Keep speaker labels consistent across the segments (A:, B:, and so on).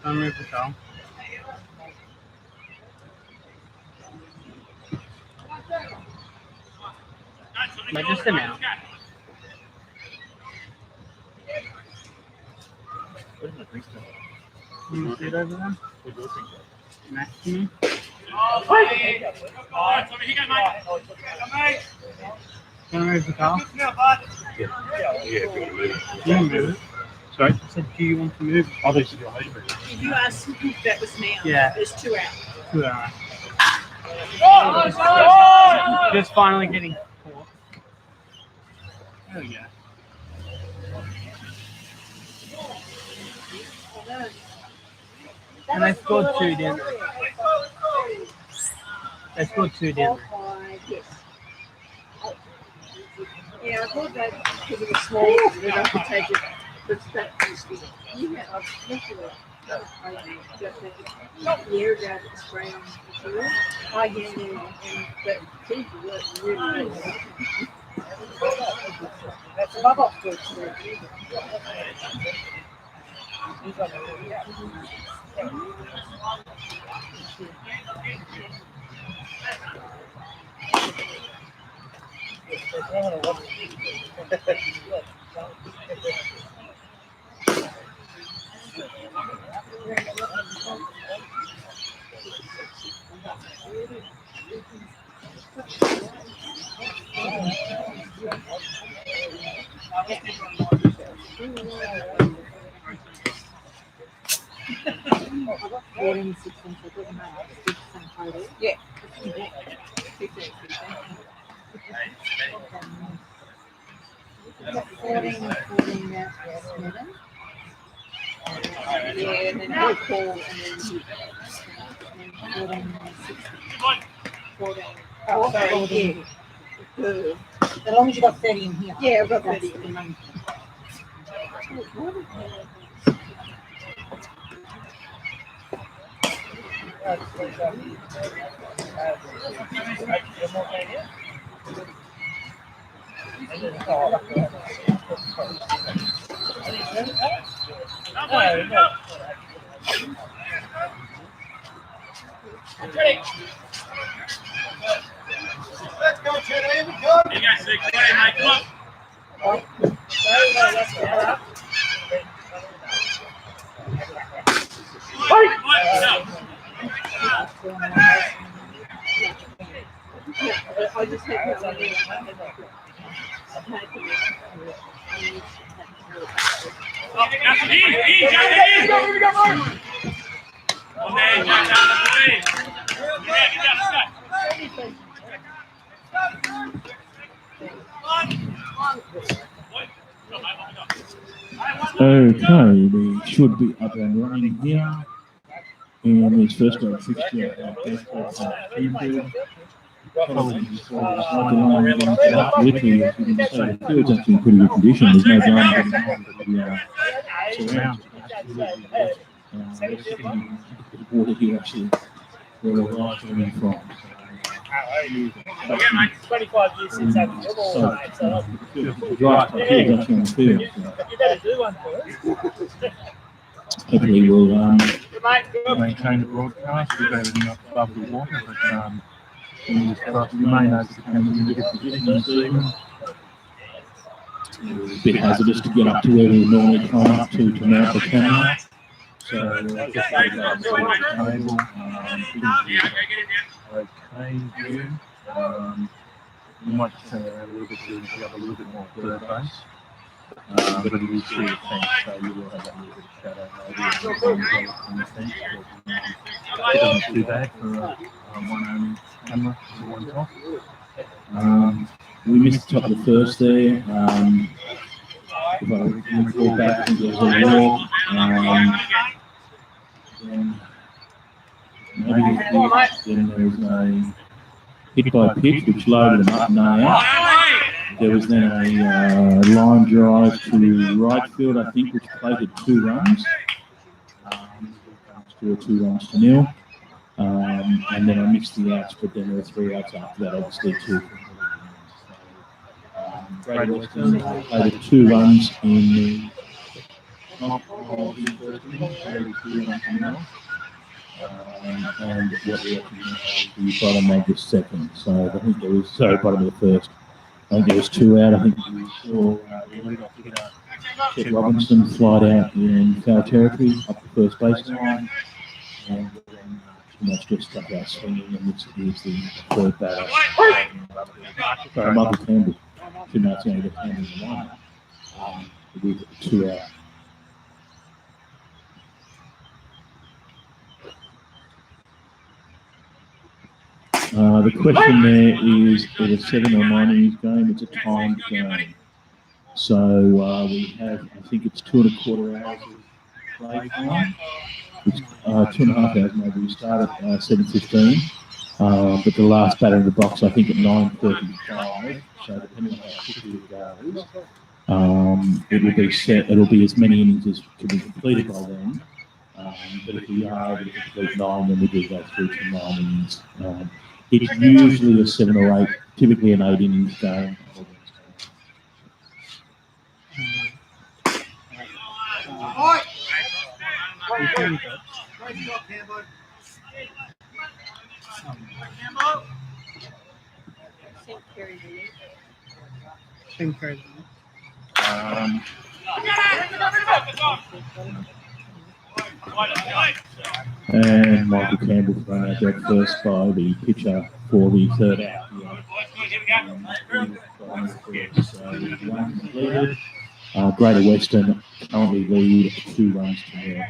A: Don't move the goal. But just him out. Can you see it over there? Next to me. Can I move the car?
B: Yeah, if you want to move it.
A: You can move it.
B: Sorry?
A: I said, do you want to move it?
B: Oh, this is your husband.
C: Did you ask if that was now?
A: Yeah.
C: There's 2 out.
A: 2 hours. Just finally getting caught. There we go. And they scored 2, didn't they? They scored 2, didn't they?
C: Yes. Yeah, I thought that because it was small, that I could take it. But that used to be. Yeah, I've looked at it. Year ago, it was spray on the material. I get in, and but people work really well. That's a bubble good to Yeah. 14 at Smithon. Yeah, and then I call and then 14 at 16. 14. Oh, sorry, yeah. As long as you got 30 in here. Yeah, I've got 30 in here.
D: Let's go, Chet. You got 6 playing, mate. Come on.
C: I just had that one.
E: Okay, we should be up and running here. And it's first round fixture at Literally, as you can say, the field's actually in pretty good condition. There's no dramas on the surrounds. The water here actually where the lights are coming from.
D: Yeah, mate, 25 years since I've been all mate, so
E: The drive to the field actually on the field.
D: you better do one for us.
E: Hopefully we'll
B: Maintain the broadcast, we've got everything up above the water, but fingers crossed, we may know to come in a good position this evening.
E: It's a bit hazardous to get up to where we normally climb up to mount the camera. So just table,
B: Okay, view. You might just turn around a little bit to have a little bit more third base. But it is through the fence, so you will have that little bit of shadow maybe on the fence. It doesn't too bad for one only camera for one top.
E: We missed the top of the first there. If I recall back, I think there was a walk. Maybe then there was a hit by pitch, which loaded them up and they out. There was then a line drive to right field, I think, which plated 2 runs. Scored 2 runs to 0. And then I missed the outs, but then there were 3 outs after that, obviously 2. Great Western plated 2 runs in the top of the first inning, plated 2 runs to 0. And what we the bottom of the second. So I think there was bottom of the first. I think there was 2 out. I think we saw Chet Robinson flied out in foul territory up the first baseline, and then pretty much just stuck out swinging, and this is the third batter. Sorry, Michael Campbell. Shouldn't have seen the Campbell in the lineup. With 2 out. The question there is, at a 7 or 9 innings game, it's a timed game. So we have, I think it's 2.25 hours of play time. It's 2.5 hours maybe. We start at 7:15, but the last batter in the box, I think, at 9:35. So depending on how quickly it goes, it will be set. It'll be as many innings as can be completed by then. But if we are able to complete 9, then we do go through to 9 innings. It's usually a 7 or 8, typically an 8 innings game. And Michael Campbell thrown out there first by the pitcher for the third out. One completed. Greater Western currently lead 2 runs to 0.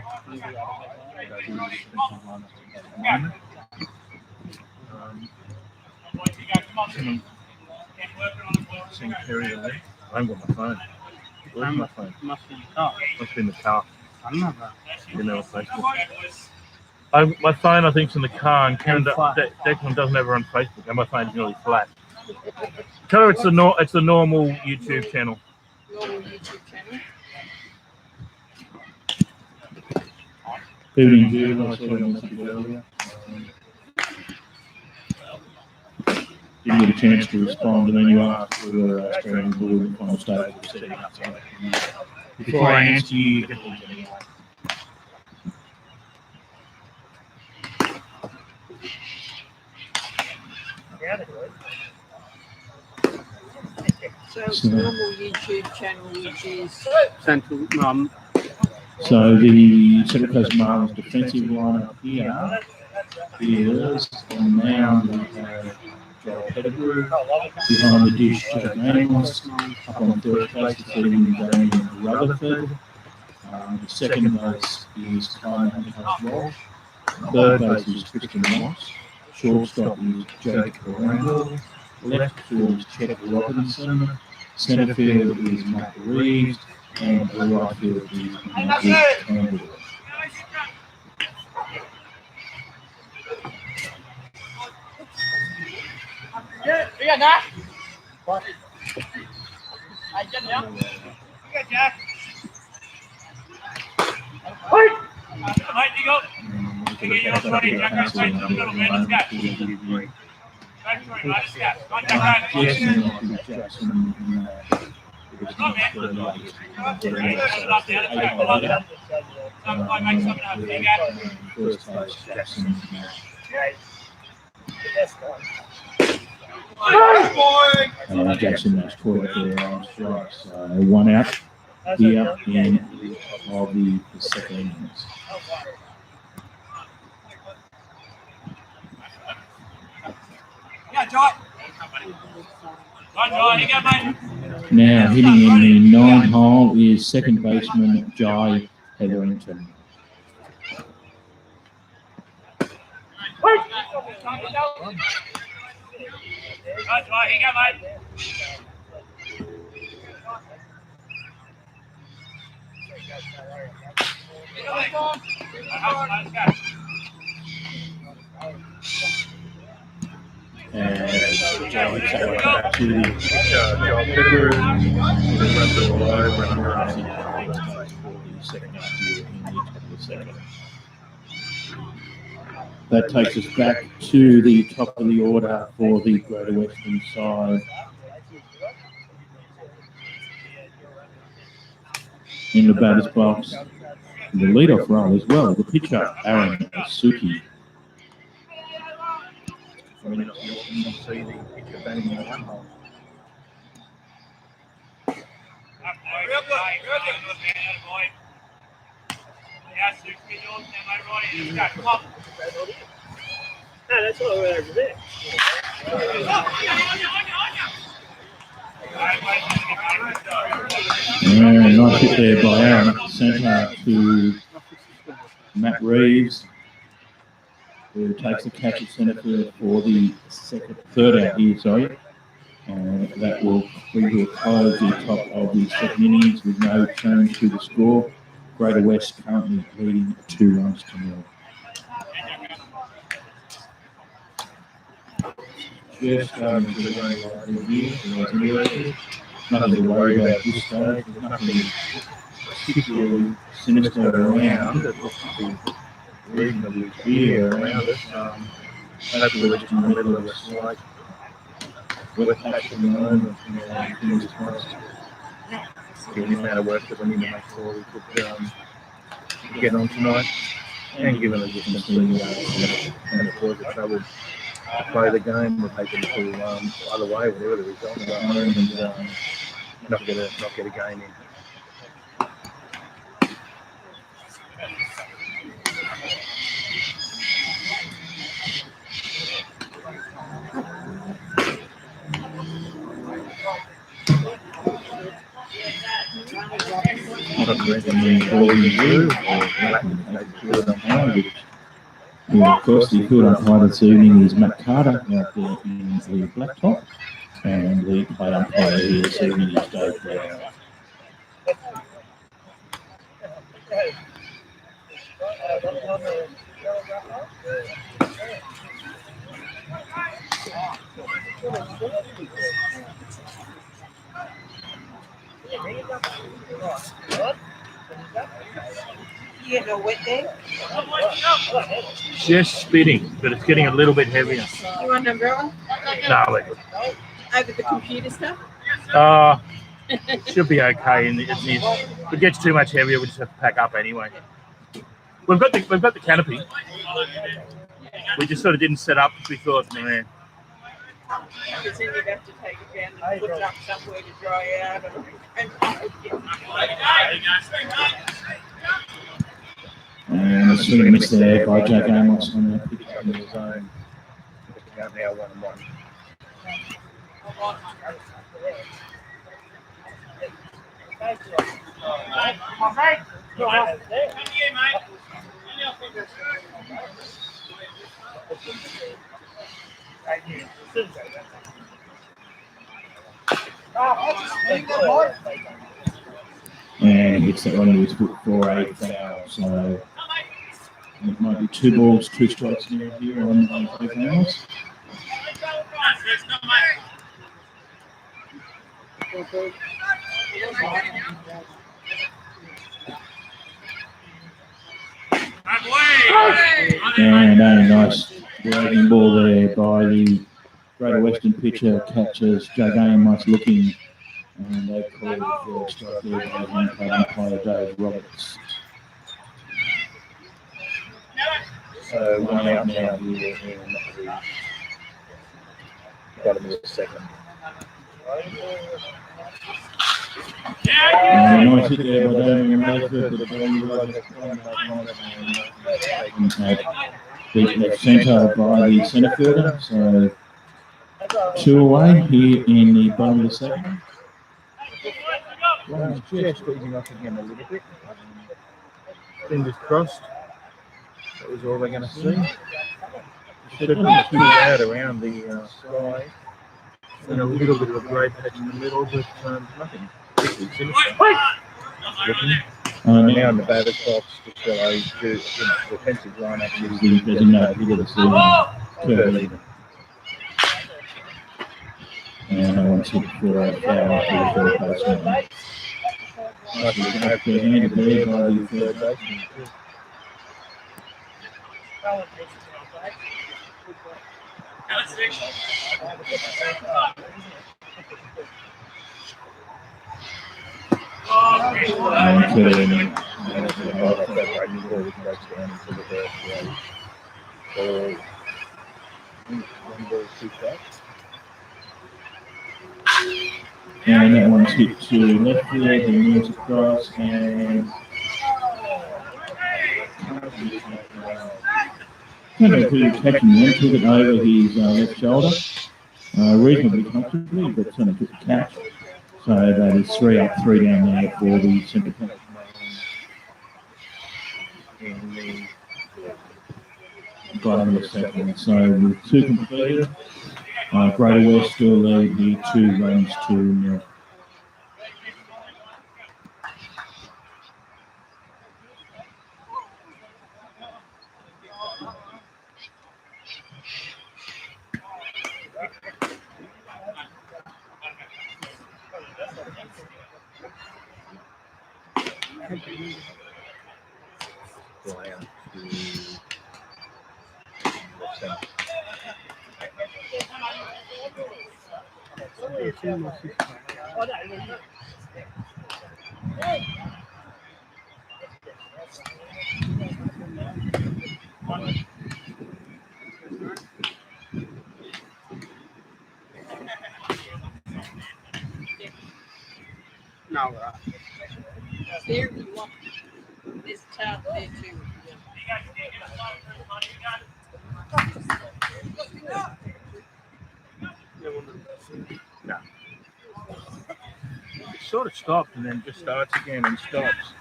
B: I haven't got my phone. Where's my phone?
A: Must be in the car.
B: Must be in the car.
A: I don't know that.
B: You know, my phone, I think, is in the car, and Karen Declan doesn't ever on Facebook, and my phone's nearly flat. Tell her it's the normal YouTube channel.
E: Evening, Jude. I saw your message earlier. Didn't get a chance to respond, and then you asked whether Australian Blue the final stage was setting up. So before I answer you,
C: So it's normal YouTube channel, which is
A: Central.
E: So the Central Coast Marlins defensive lineup here is on the mound. We have Joel Pettigrew behind the dish, Jack Reynolds up on third base, defeating Damien Rutherford. The second base is Kyle Walsh. Third base is Tristan Moss. Shortstop is Jake Randall. Left field is Chet Robinson. Centre field is Matt Reeves. And the right field is Michael Campbell.
D: You got that? What? I get down. You got Jack. Wait! Mate, you go. You get yours ready. Jack, right straight to the middle, man. Let's go. Right, sorry, mate. Let's go. Contact right.
E: Jackson.
D: Come on, man. Up there. I make something up. You got it.
E: First base, Jackson. Jackson has caught their arm strikes. 1 out here in of the second innings.
D: Yeah, Jai. Right, here you go, mate.
E: Now hitting in the 9 hole is second baseman Jai Hetherington.
D: Right, Jai, here you go, mate.
E: And the Giants that went back to the
B: Joel Picker and the rest of the line were
E: for the second up here in the top of the second. That takes us back to the top of the order for the Greater Western side. In the batter's box, the leadoff role as well, the pitcher, Aaron Suki.
B: I mean, you often see the pitcher batting in the one hole.
D: No, that's all right over there.
E: And nice hit there by Aaron up the centre to Matt Reeves, who takes the catch at centre field for the third out here, sorry. And that will bring to a close the top of the second innings with no change to the score. Greater West currently leading 2-0. Just starting to go right here. Nothing to worry about at this stage. There's nothing particularly sinister around.
B: It looks to be reasonably clear around it. Hopefully we're just in the middle of a slight weather patch at the moment. Fingers crossed. Given the amount of work that we need to make sure we could get on tonight, and given the distance and the cause of trouble to play the game, we're hoping to either way, whatever the result is, and not get a game in.
E: Of course, the field umpire this evening is Matt Carter out there in the black top, and the play umpire here this evening is Dave Brown.
C: You get no wet there?
B: Just spitting, but it's getting a little bit heavier.
C: You want an umbrella?
B: No, we're good.
C: Over the computer stuff?
B: Should be okay. And if it gets too much heavier, we just have to pack up anyway. We've got the canopy. We just sort of didn't set up. We thought, man.
C: Because then you'd have to take it down and put it up somewhere to dry out.
E: And a swing and miss there by Jack Amos on that pitch.
B: In the zone. Looking out now 1-1.
E: And he hits that one into his foot for a foul. So it might be 2 balls, 2 strikes now here on Dave Amos. And a nice breaking ball there by the Greater Western pitcher, catches Jack Amos looking, and they call for a strike there by the umpire, umpire Dave Roberts.
B: So 1 out now here in the bottom of the second.
E: And a nice hit there by Damien Medford, but beat left centre by the centre fielder. So 2 away here in the bottom of the second.
B: One's just squeezing off again a little bit. Fingers crossed. That was all we're going to see. Should have been pretty loud around the sky. And a little bit of a grey patch in the middle, but nothing. Now in the batter's box, just below the defensive line actually
E: There's a note here to see. And I want to for a foul to the third baseman. Handed there by the third baseman. And that one's hit to left field, he moves across, and I don't know who catching him, took it over his left shoulder, reasonably comfortably, but took the catch. So that is 3 up, 3 down there for the centre catch. Bottom of the second. So with 2 completed, Greater West still lead the 2 runs to 0.
A: No,
C: There you want this top there too.
B: No. It sort of stopped and then just starts again and stops.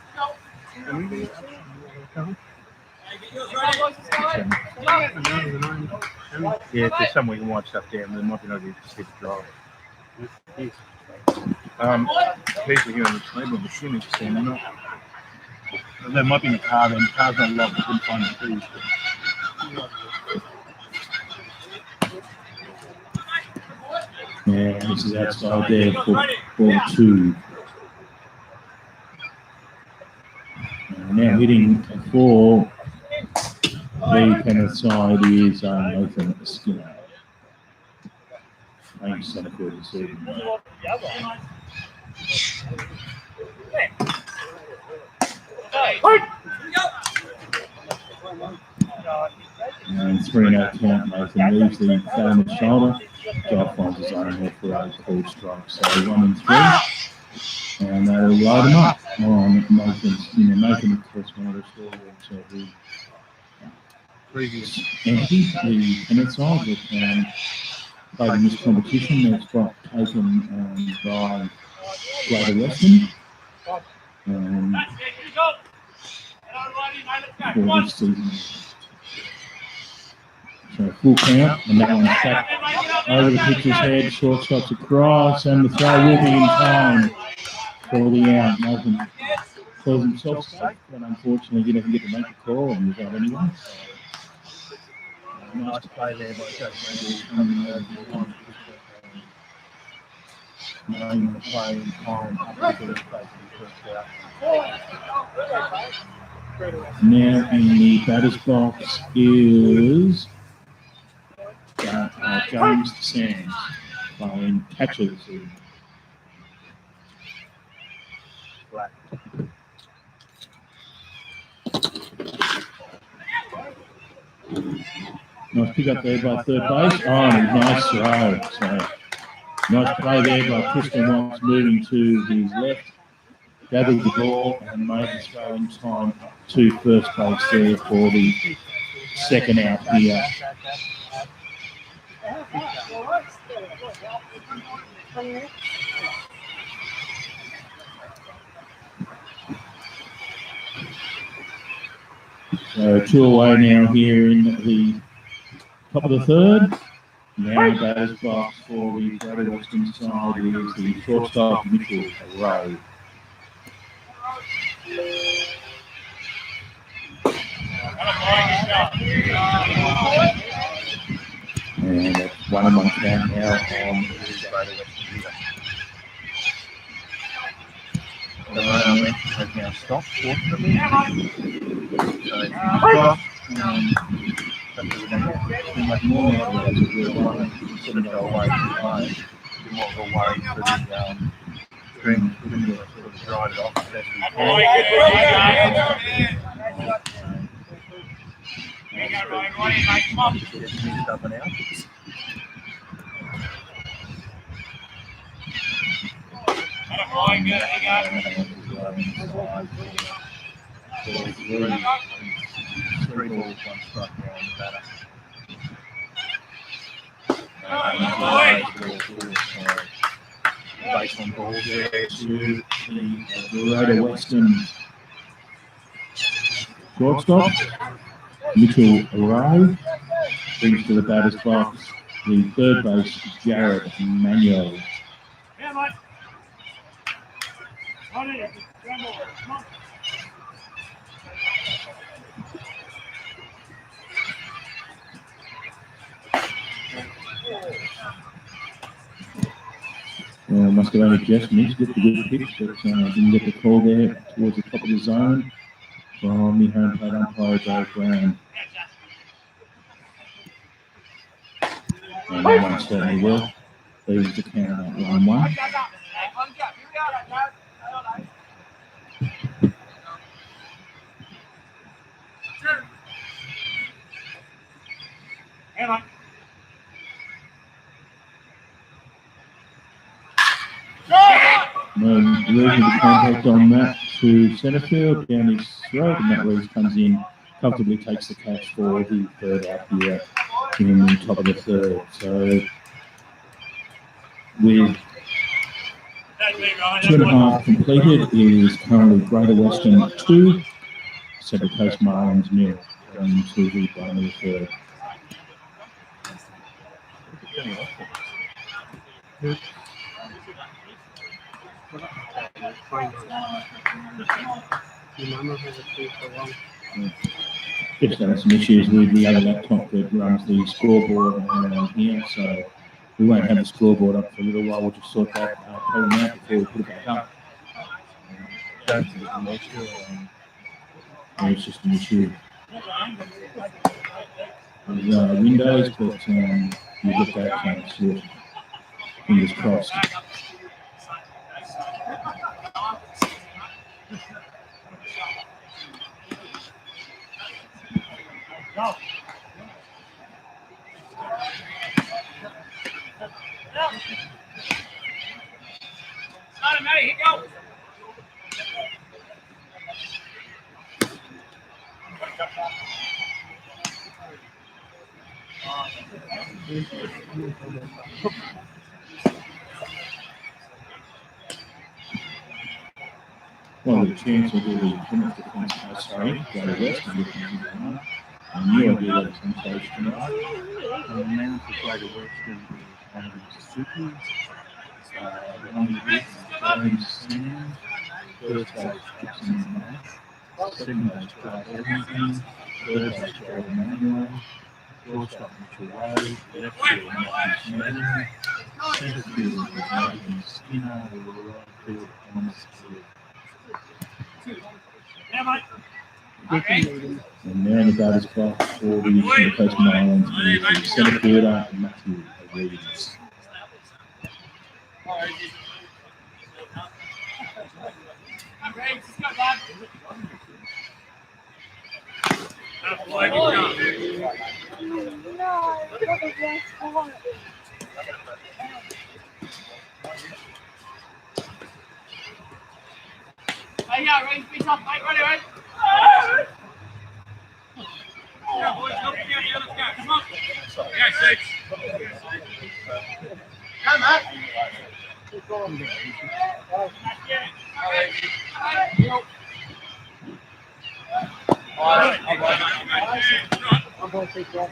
B: Yeah, if there's somewhere you can watch stuff down, there might be no good to see the drive. People here on the table, I'm assuming to see them or not. They might be in the car then. The car's not locked, I couldn't find the keys.
E: Yeah, this is outside there for ball 2. And now hitting for the penalty side is Nathan Skinner. Playing centre field this evening. And 3-0 count. Nathan leaves the foul on the shoulder. Job finds his own there for a called strike. So 1 and 3. And they'll load him up on Nathan's. Nathan, of course, one of the stalwarts of the previous entity, the penalty side that played in this competition. That's got taken by Greater Western. For this season. So full count, and that one's back over the pitcher's head, shortstop's across, and the throw will be in time for the out. Nathan calls himself safe, but unfortunately he doesn't get to make a call, and he's out anyway.
B: Nice play there by Coach knowing the play in time up to the first out.
E: Now in the batter's box is James Sands playing catcher this evening. Nice pick up there by third base. Oh, nice throw. So, nice play there by Kristen Watts moving to his left. Gathered the ball and made the throw in time to first base there for the second out here. So 2 away now here in the top of the third. Now batter's box for the Greater Western side is the shortstop Mitchell Rowe. And that's 1-1 count now on
B: has now stopped, fortunately. So it's crossed. Too much more now. The one instead of go away too high, you more go away for the string. We're going to sort of drive it off as best we can. Just mixed up and out. Three balls, one strike now on the batter. Based on balls there
E: To the Greater Western shortstop, Mitchell Ray, brings to the batter's box the third base, Jared Manuel.
D: Yeah, mate. On it. Come on.
E: Must have only just missed it, a good pitch, but didn't get the call there towards the top of the zone from the home plate umpire, Joe Brown. And that one certainly will. Leaves the count at 1-1. Losing the contact on that to centre field, down his throat, and Matt Reeves comes in, comfortably takes the catch for the third out here in the top of the third. So with 2.5 completed, it is currently Greater Western 2, Central Coast Marlins 0, going into the bottom of the third. Just had some issues with the other laptop that runs the scoreboard around here, so we won't have the scoreboard up for a little while. We'll just sort that problem out before we put it back up. It's just an issue with Windows, but you get that sorted. Fingers crossed.
D: Go. Start him, Matty. Here go.
E: Well, the chance of the Plymouth defence, Greater Western defence, and you idea that some stage tonight.
B: The man for Greater Western is one of the Suki. On the list, James Sam. First base, Jackson Nash. Second base, Clark Evans. Third base, Joe Manuel. Shortstop, Mitchell Ray. Left field, Matthew Smedley. Centre field, Nathan Skinner. Right field, Thomas Field.
D: Yeah, mate.
E: And now the batter's box for the Central Coast Marlins is the centre fielder, Matthew Reeves.
D: Hey, yeah, ready, speak up, mate, ready? Yeah, boys, help me out here, let's go, come on. Yeah, 6. Come on.
C: I'm going to take that.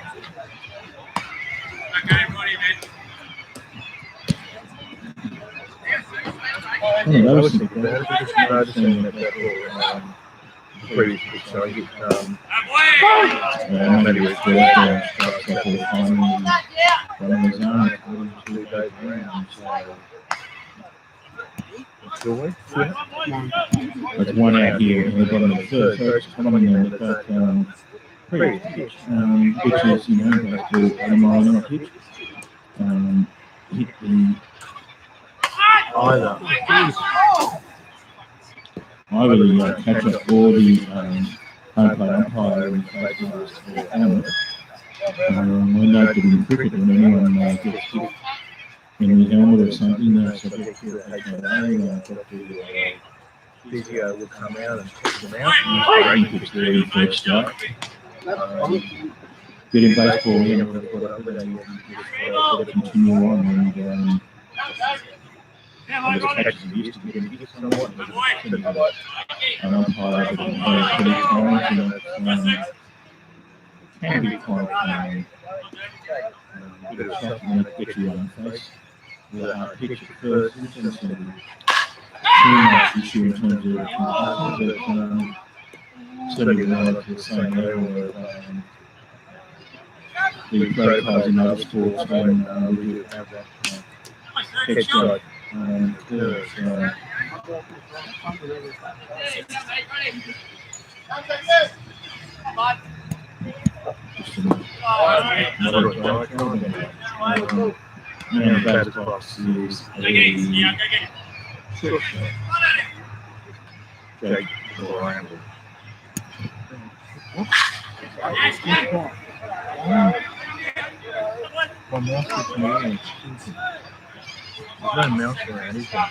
D: Okay, everybody, man.
E: That was
B: Just noticing that previous pitch, so I hit
E: Matty Reeves strikes out for the final running the zone according to Dave Brown. So
B: Joy.
E: There's one out here in the bottom of the third, so it's coming in at that pretty pitch, which is, baseball at a minor pitch. Hit the either the catcher or the home plate umpire in face mask or helmet. I know that in cricket, when anyone gets hit in the helmet or something, they're subject to a HLA.
B: Physio will come out and check them out.
E: I think it's the first start. Get in baseball, yeah, continue on and the catches used to get hit somewhat. An umpire pretty times, can be quite a bit of shock when they get you on the face. The pitch at first instance and too much issue in terms of concussion, but certainly not at the same level of the protocols in other sports when we do have that head side curve. And the batter's box is a short shot. Jake Randall. One mouse is managed. There's no mouse around, is there?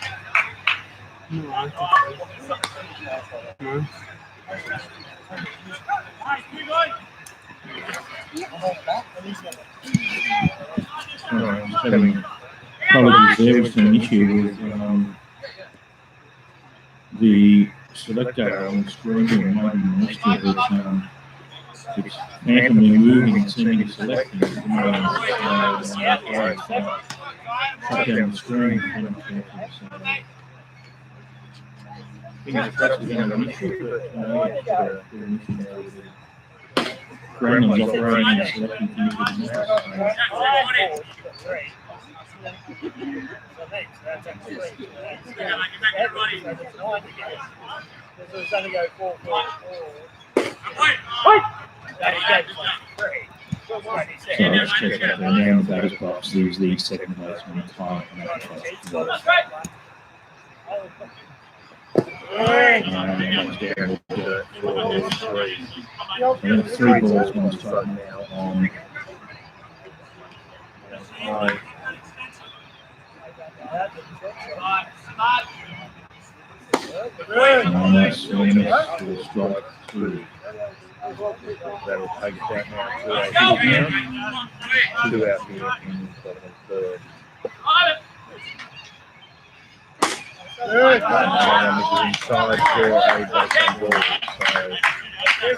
E: Apologies, there was an issue with the selector on the screen here, maybe moisture, but it's randomly moving and seeming to select things. Shut down the screen. Gremlins operating and selecting things with the So let's check out the name of batter's box. There's the second baseman, Tom. And 3 balls, 1 strike now on. Nice swing for strike 2. That'll take it down now. 2 out here in the bottom of the third. Inside for a baseman ball. So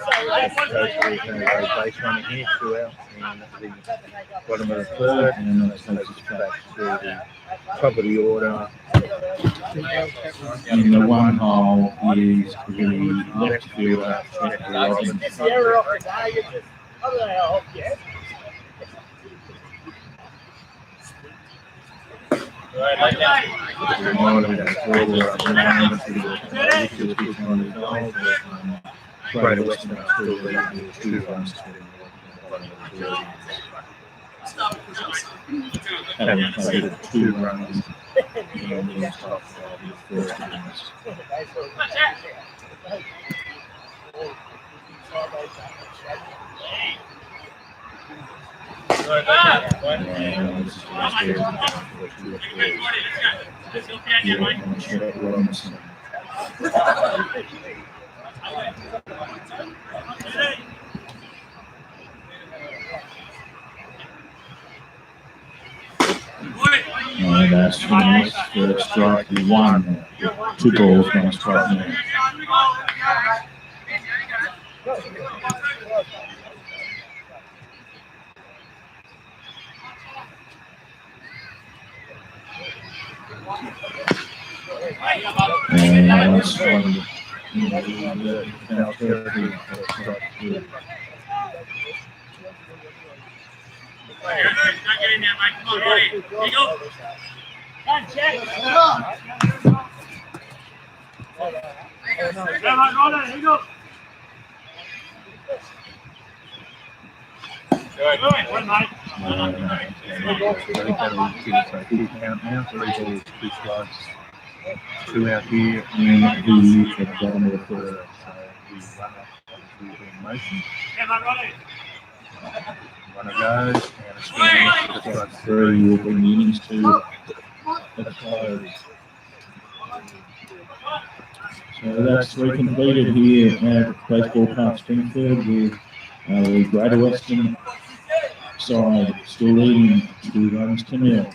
E: baseman here, 2 out in the bottom of the third, and that takes us back to the top of the order. In the 1 hole is the left fielder, Robin. Greater Western still leading 2 runs to the bottom of the having played 2 runs in the top of the first innings. And that's finished. First strike 1. 2 balls, 1 strike now. And that's one.
B: Full count now, 3 balls, 2 strikes, 2 out here,
E: And he is at the bottom of the third.
B: so we run up to in motion. Runner goes, and it's going to strike
E: 3 will bring the innings to a close. So that's 3 completed here at Baseball Park Springfield with the Greater Western side still leading 2 runs to nil.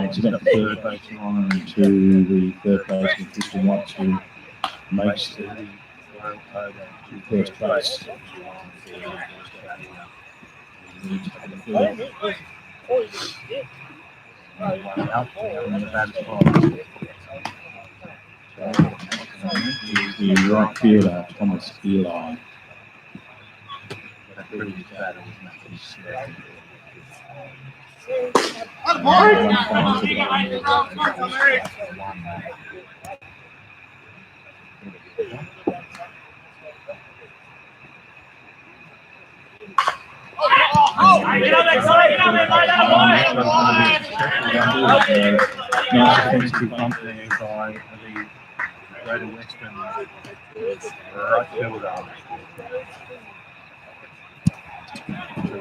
E: It's about the third base line to the third baseman, Christian Watts, who makes the first base. The right fielder, Thomas Eli.
B: Nice defensive bump there by the Greater Western right fielder.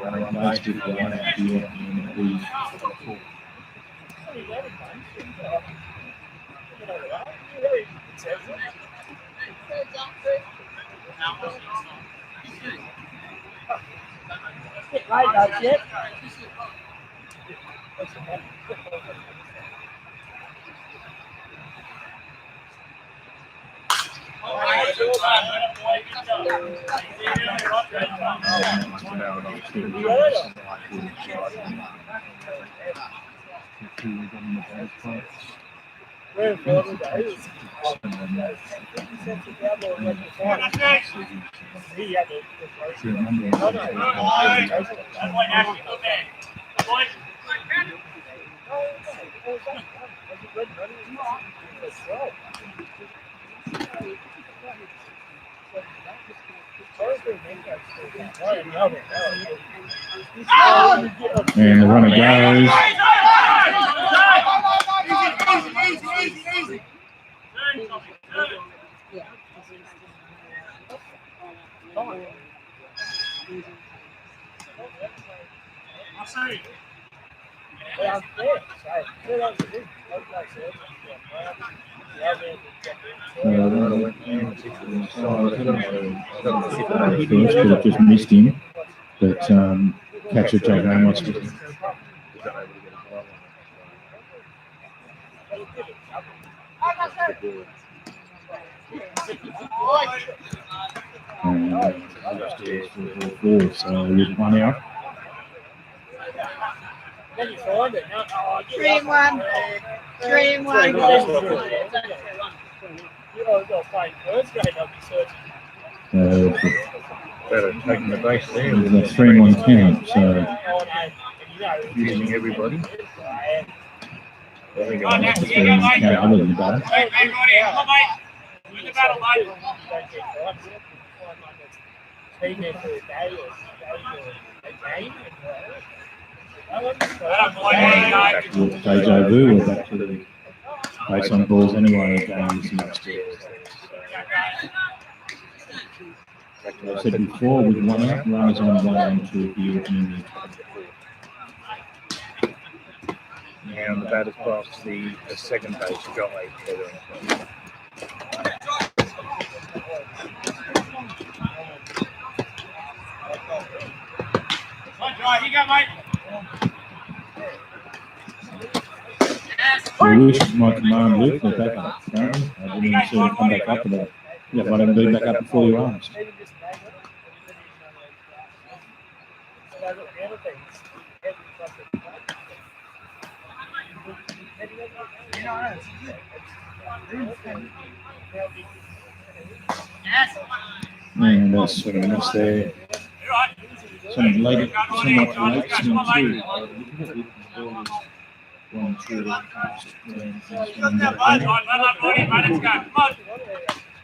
B: Running on base with the line out here in the and the runner goes. Could have just missed him, but catcher Jack Amos with him. So with 1 out.
C: 3 and 1. 3 and 1.
B: Better taking the base there.
E: With a 3-1 count, so
B: Using everybody. I think
D: Right, next,
B: I'm
D: you go, mate.
E: count other than the batter.
D: Hey, everybody, come on, mate. Win the battle, mate.
E: Back to deja vu, we're back to the base on balls anyway again. Like I said before, with 1 out, runners on 1 and 2 here in the
B: Now the batter's past the second base guy.
D: Right, you go, mate.
E: I wish my command Luke was back up. Apparently, I didn't even see him come back up today. Yeah, but I haven't been back up before you asked. And that's sort of missed there. Somewhat late, swing too. One through the past.
D: Run that body, mate. Let's go. Come on.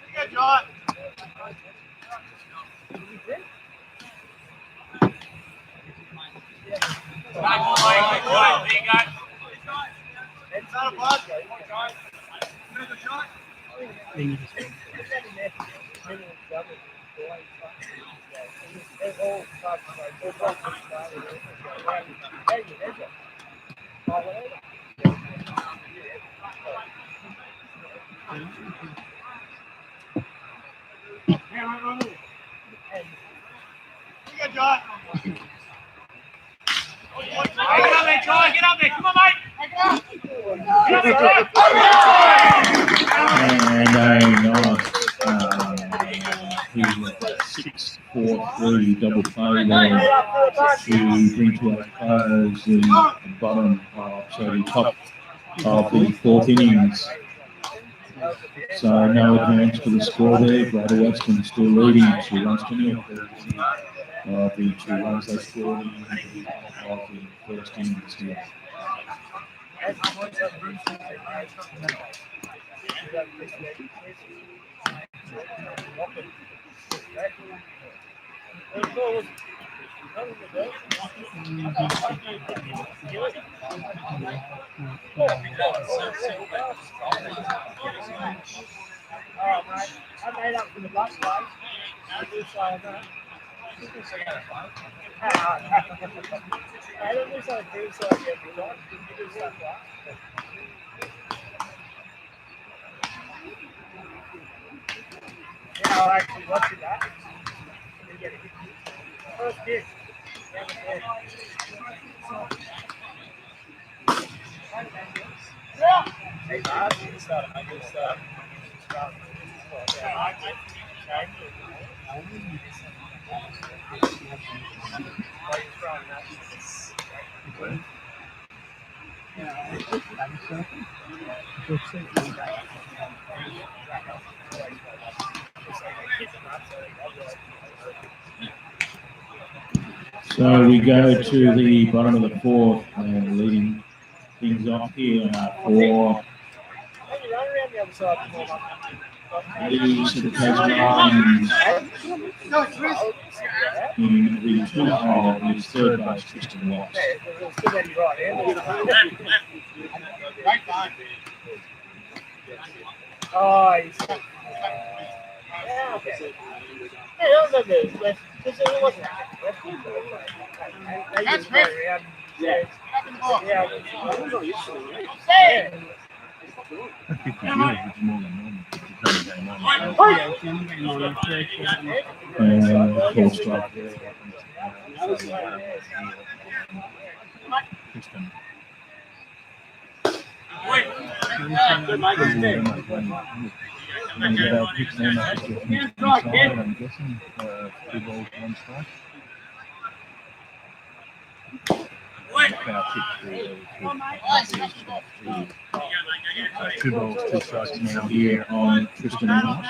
D: You go, John. Back all the way. There you go. It's not a bug. Get up there, come on, mate.
E: And a nice 6-4-3 double play there to bring to our close the bottom of, so the top of the 4th innings. So no advance for the score there. Brother Weston still leading 2 runs to nil. The 2 runs they scored in of the first innings here.
D: I made up for the bus guys. I don't do something good, so I get it. You do stuff right. Yeah, I'll actually watch that. First pitch. Hey, Bob, you can start. I can start.
E: So we go to the bottom of the 4th and leading things off here for the Tasmanians in the 2 hole is 3rd base Tristan Watts.
D: Oh, he's that's great. Yeah.
E: Full strike there.
B: I'm guessing 2 balls, 1 strike. 2 balls, 2 strikes now
E: here on Tristan Marsh.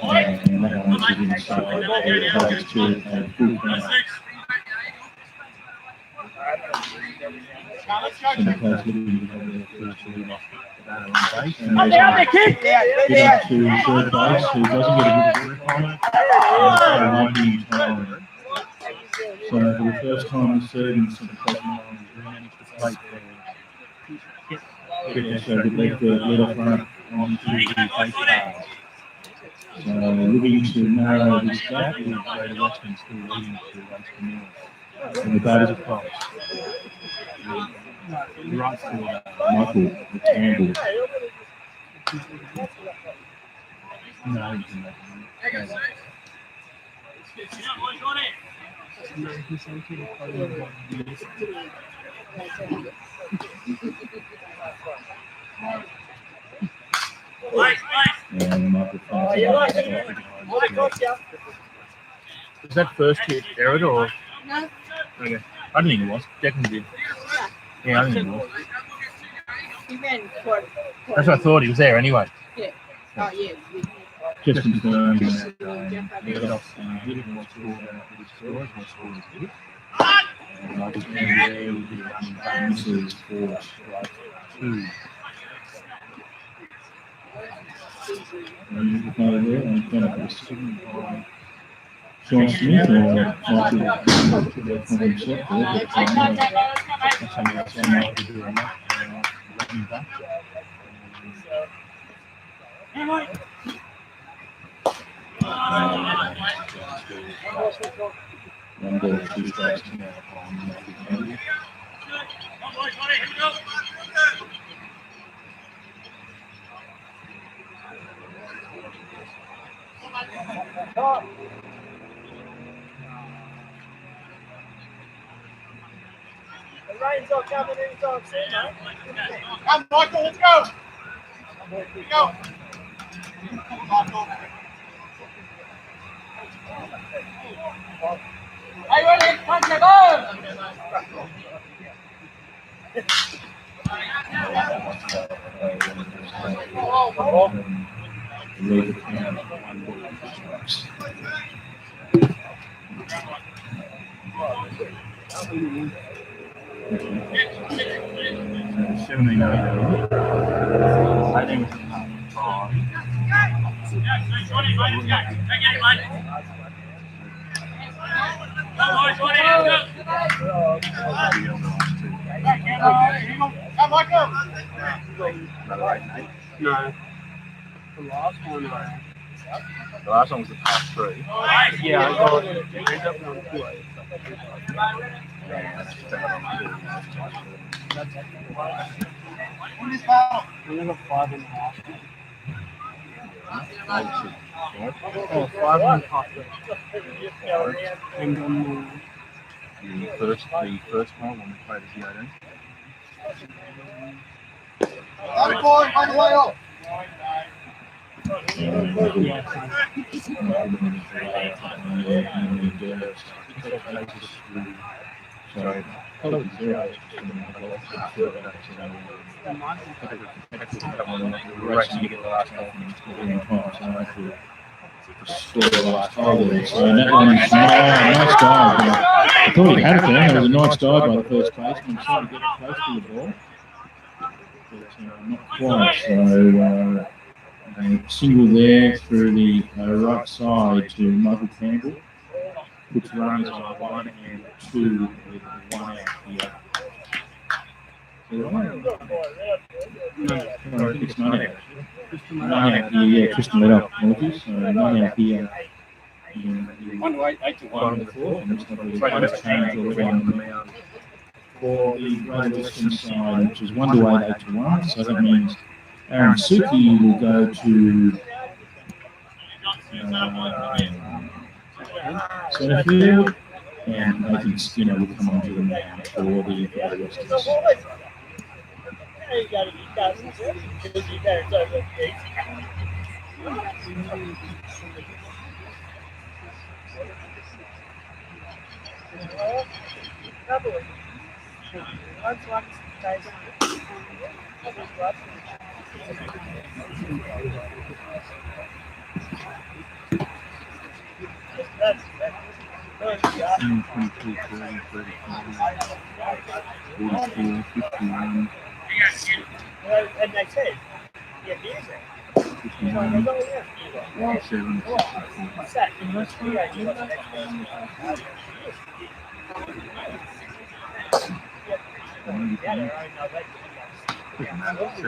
E: And that one is inside. It goes to a full count. And the players looking to have their first lead off the batter on base. And there's get up to third base, who doesn't get a good grip on it. So for the first time this season, since the Marlins managed to play so they left the lead off runner onto the base pass. So looking to narrow this gap, with Greater Western still leading to Western Mills. And the batters are close. Right fielder Michael Campbell. No, he can make it. And Michael
B: Was that first hit error or?
C: No.
B: Okay. I didn't think it was. Declan did. Yeah, I didn't think it was.
C: He ran for
B: That's what I thought. He was there anyway.
C: Yeah. Oh, yeah.
E: Just confirmed that
B: Hit off. Hit it was scored. His score was scored. And Michael Campbell there with the running bounces for strike 2.
E: and over there, and kind of a signal by Sean Smith or Michael from himself there. One ball, 2 strikes now on Michael Campbell.
D: The rain's not coming anytime soon, mate. Come, Michael, let's go. Here we go. Hey, ready? Punch it, go!
B: I think it's
D: Come, Michael!
A: No. The last one.
B: the last one was the past 3.
A: Yeah, I got it. It ended up on 2. I got 5.5. Oh, 5.5. And
B: The first one when we played as the 18. Sorry. We're actually to get the last ball from him.
E: So that one's nice dive. I thought he had it there. That was a nice dive by the first baseman. Trying to get it close to the ball. But not quite. So a single there through the right side to Michael Campbell. Puts runners on 1 and 2 with 1 out here. No, I think it's 9 out. 9 out here, yeah, Tristan let up penalties, so 9 out here.
B: 1 to 8, 8 to 1 on the 4th. And it's not really changed already on the mound for the Greater Western side, which is 1 to 8, 8 to 1. So that means Aaron Suki will go to centre field, and Nathan Skinner will come onto the mound for the Greater Westerns.
D: And they said, yeah, here's it. What's that? And then I posted it.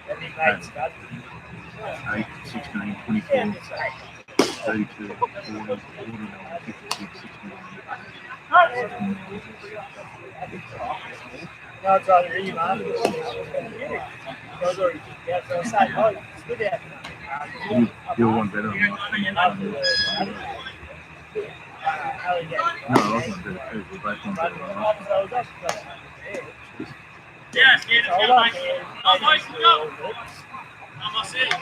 D: And he made stuff.
B: 8, 16, 24, 32, 40, 49, 56, 69.
D: No, it's either you, man. It's good out.
B: You're one better than us. No, I was one better too. We're both one better than us.
D: Yes, get it. Oh, boys, go. Almost it.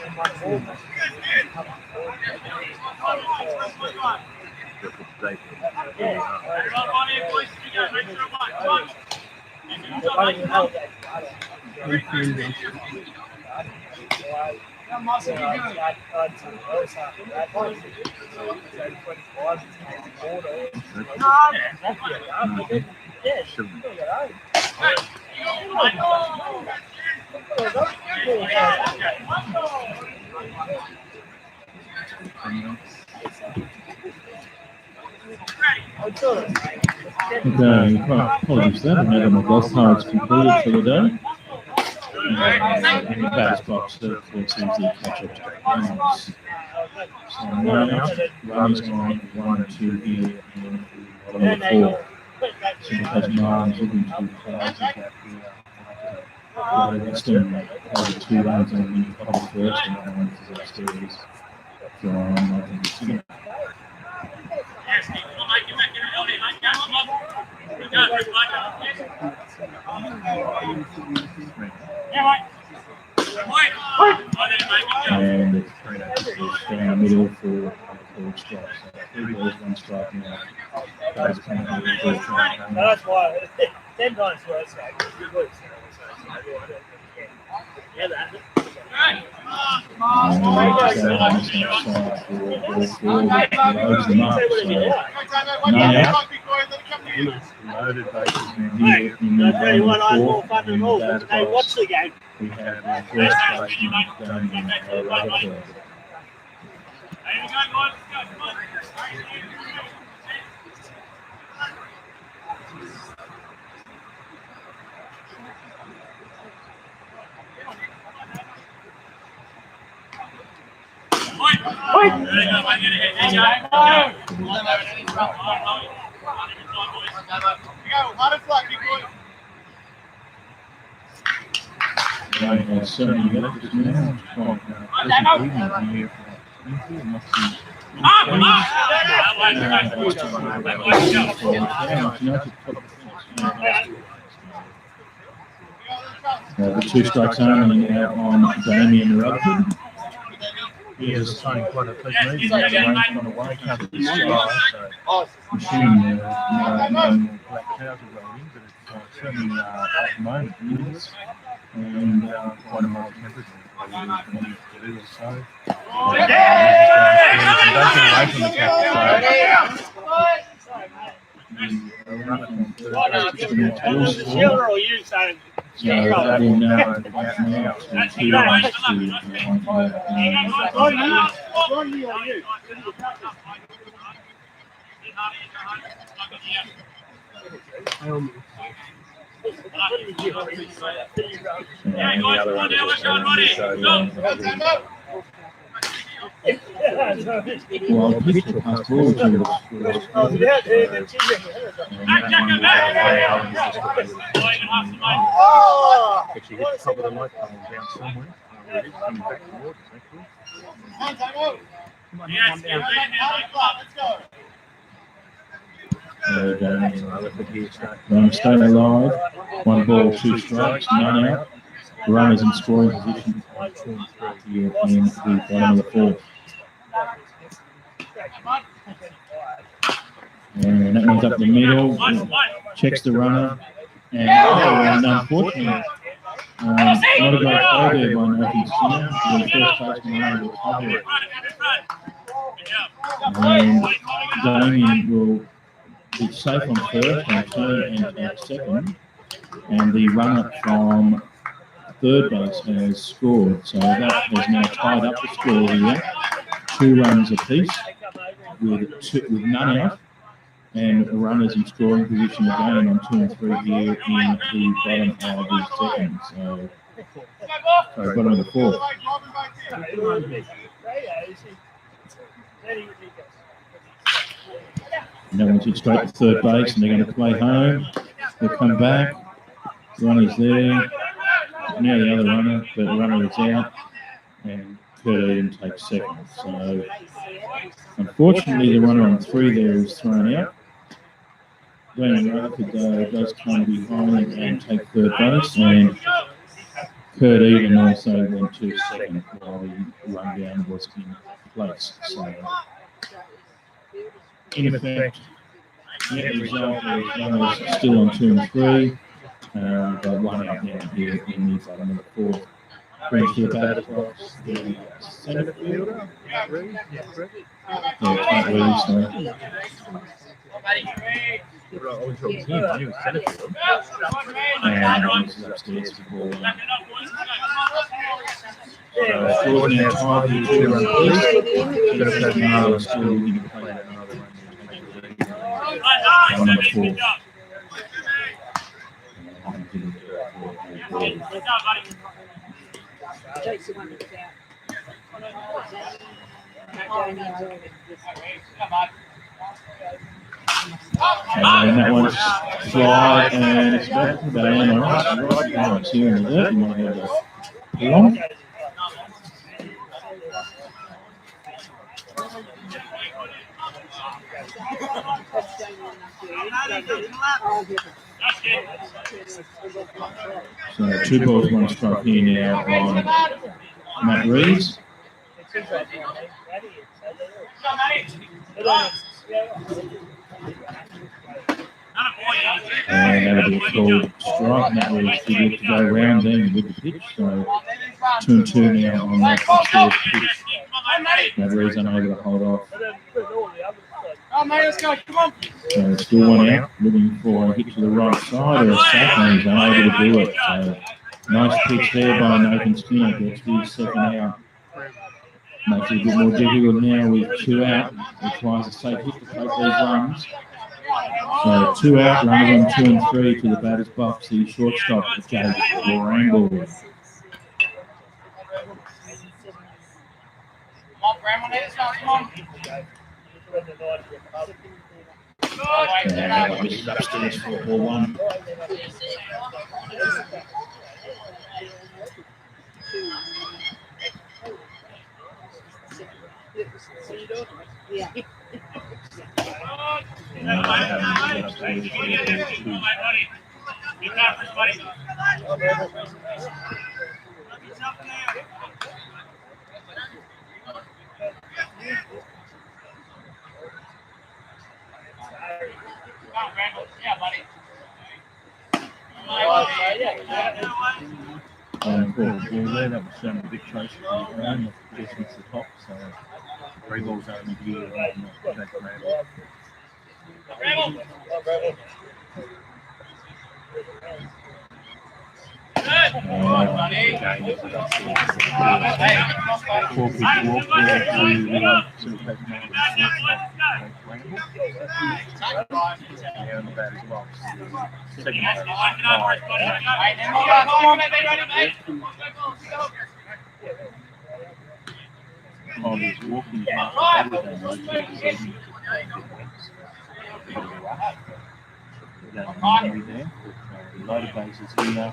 E: Okay, apologies for that. I know my golf cards completed for the day. And the batters box, of course, is the catch-up to runs. So now, runners on 1 and 2 here, and 4. So because Marlins looking to close the gap here. Western over 2 runs on the top first, and that one is upstairs from, I think it's going to. And it's down the middle for strikes. So 3 balls, 1 strike now. Guys coming out of the
D: That's why 10 times worse. Good weeks. Yeah, that's it.
B: Loaded bases
D: I'll tell you what, I'm more fun than all, but they watch the game.
B: We have our first baseman going in our rubber club. So many left the 2 strikes only out on Damien Rutherford. He is playing quite a big lead. He's on away, comes to the sky, so assuming black clouds are rolling, but it's certainly at the moment it is, and quite a mild temperature. Don't get away from the cap, well, picture past ball to actually hit the top of the light pole down somewhere. Coming back towards us, actually.
D: Come on, let's go.
E: There we go. Stay alive. 1 ball, 2 strikes, none out. Runners in scoring position on 2 and 3 here in the bottom of the 4th. And that one's up the middle. Checks the runner. And unfortunately, not a great throw there by Nathan Skinner. The first baseman ran to recover it. And Damien will be safe on first and turn and take second. And the runner from third base has scored. So that has now tied up the score here. 2 runs apiece with none out. And runners in scoring position again on 2 and 3 here in the bottom of the second. Sorry, bottom of the 4th. And that one's hit straight to third base, and they're going to play home. They'll come back. Runner's there. Now the other runner, but the runner is out. And Kurt Eden takes second. So, unfortunately, the runner on 3 there is thrown out. Glenn Rutherford does come behind and take third base, and Kurt Eden also went to second while the run down was in place. So, in effect, net result is runners still on 2 and 3, but 1 out now here in the bottom of the 4th. Brings to the batter's box the centre fielder. Matt Reeves, sorry. And this is upstairs to ball. Score's now tied with 2 runs apiece. Marlins still looking to play that another run. On the 4th. And that one's fly, and it's back to the band. Right now it's here in the dirt. You might have a long. So 2 balls, 1 strike here now on Matt Reeves. And that'll be a called strike. Matt Reeves did look to go round then with the pitch. So 2 and 2 now on that pitch. Matt Reeves unable to hold off.
A: Oh, mate, let's go. Come on.
E: So still 1 out, looking for a hit to the right side or a sack, and he's unable to do it. So nice pitch there by Nathan Skinner. Gets his second out. Makes it a bit more difficult now with 2 out. Requires a safe hit to take these runs. So 2 out, runners on 2 and 3 to the batter's box. The shortstop, Jake Ramble.
A: Come on, Bramwell, let's go. Come on.
E: And this is upstairs for ball 1.
C: Yeah.
E: There, that was a big chase around, just hits the top, so 3 balls only here on that Ramble. Four pitch walk there to the now in the batter's box. Second he's walking half the there. Loaded bases here.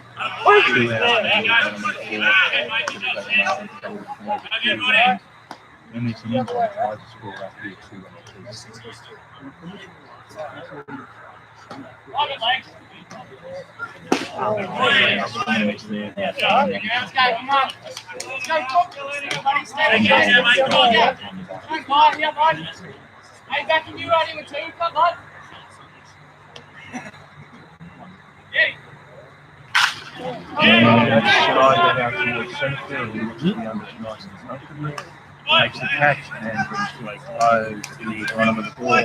E: 2 out.
B: And it's an inside tries to score up here too. Makes the catch and like the run of the ball.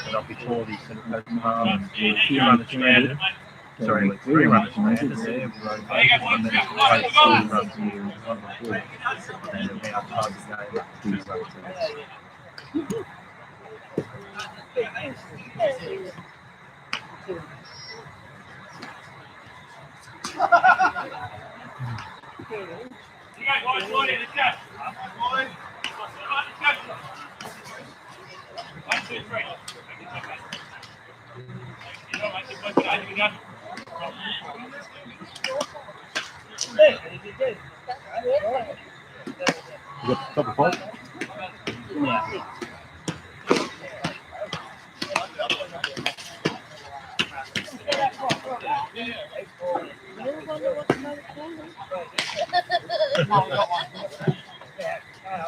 B: But up before the centre post and two runners stranded. Sorry, like three runners stranded there. And then it's two runs in the front of the ball. And then they outside the game, 2 runs. You got top of five?
A: Yeah.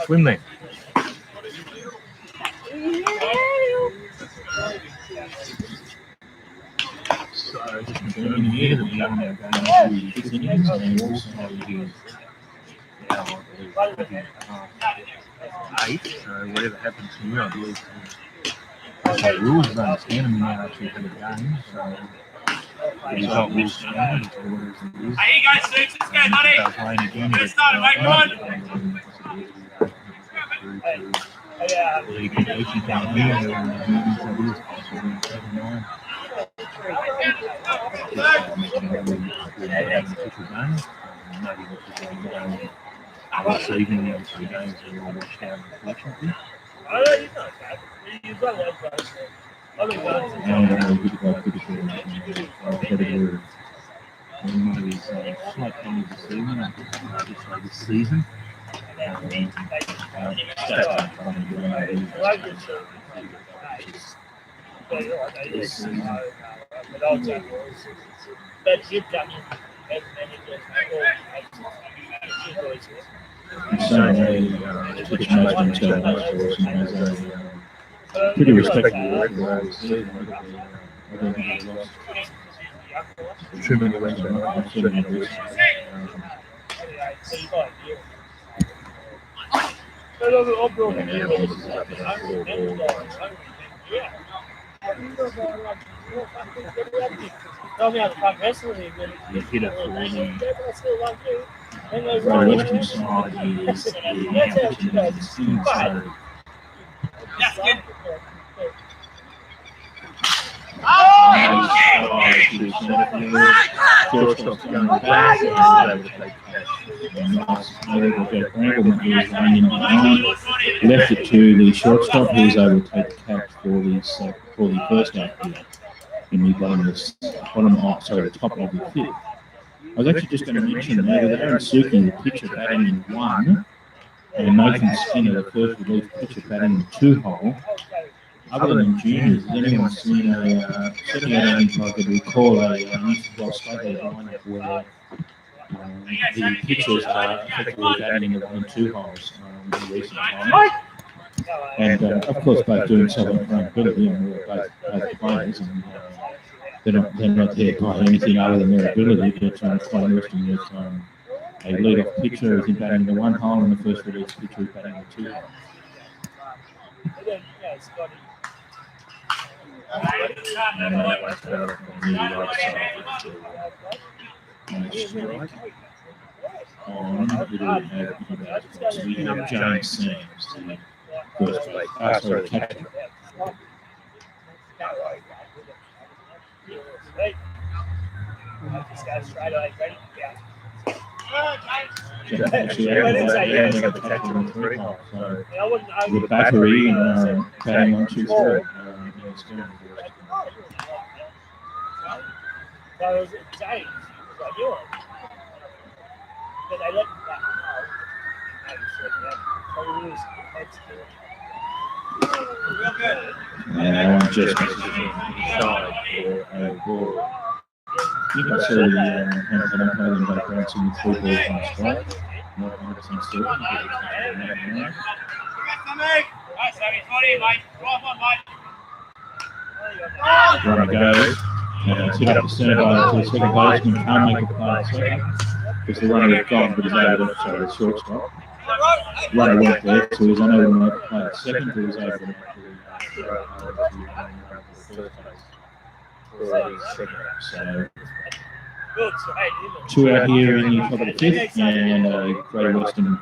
B: Swim then. So just confirming here that we are now going to 6 innings and also here. Eight, so whatever happens here, I believe the rules is understanding we now actually have a game, so the result will stand.
D: Hey, you guys, six, let's go, buddy. Get started, mate, come on.
B: The completion down here, that is possible. 7-9. This evening, the other 3 games are all washed out, unfortunately. And we've got good competitor in one of his slight comments this evening, just like this season. Stats aren't coming pretty respectable record. I don't think they lost too many runs. He hit it for the western side is the spin side. Shortstop's going back and left it to the shortstop who was able to take the catch for the first outfield in the the top of the fifth. I was actually just going to mention that with Aaron Suki, the pitcher batting in 1, and Nathan Skinner, the first relief pitcher batting in 2 hole. Other than juniors, has anyone seen certainly I don't think I could recall a New South Wales lineup where the pitchers are effectively batting in 2 holes in recent times. And of course, both doing so on their own ability, and we're both players, and they're not there by anything other than their ability. But quite interesting that a lead-off pitcher is batting in the 1 hole, and the first release pitcher is batting in the 2 hole. James Sams, first base. Catcher. The battery batting 1, 2, 3.
E: Now I'm just inside for a ball. I think I saw the umpire in the background seeing 3 balls on a strike. Not 100% certain, but it's runner goes. It's hit up the centre by the second baseman, can't make a play second because the runner was gone, but he's able to show the shortstop. Runner went there, so he's unable to make a play at second, but he's able to make the so 2 out here in the top of the 5th, and Greater Western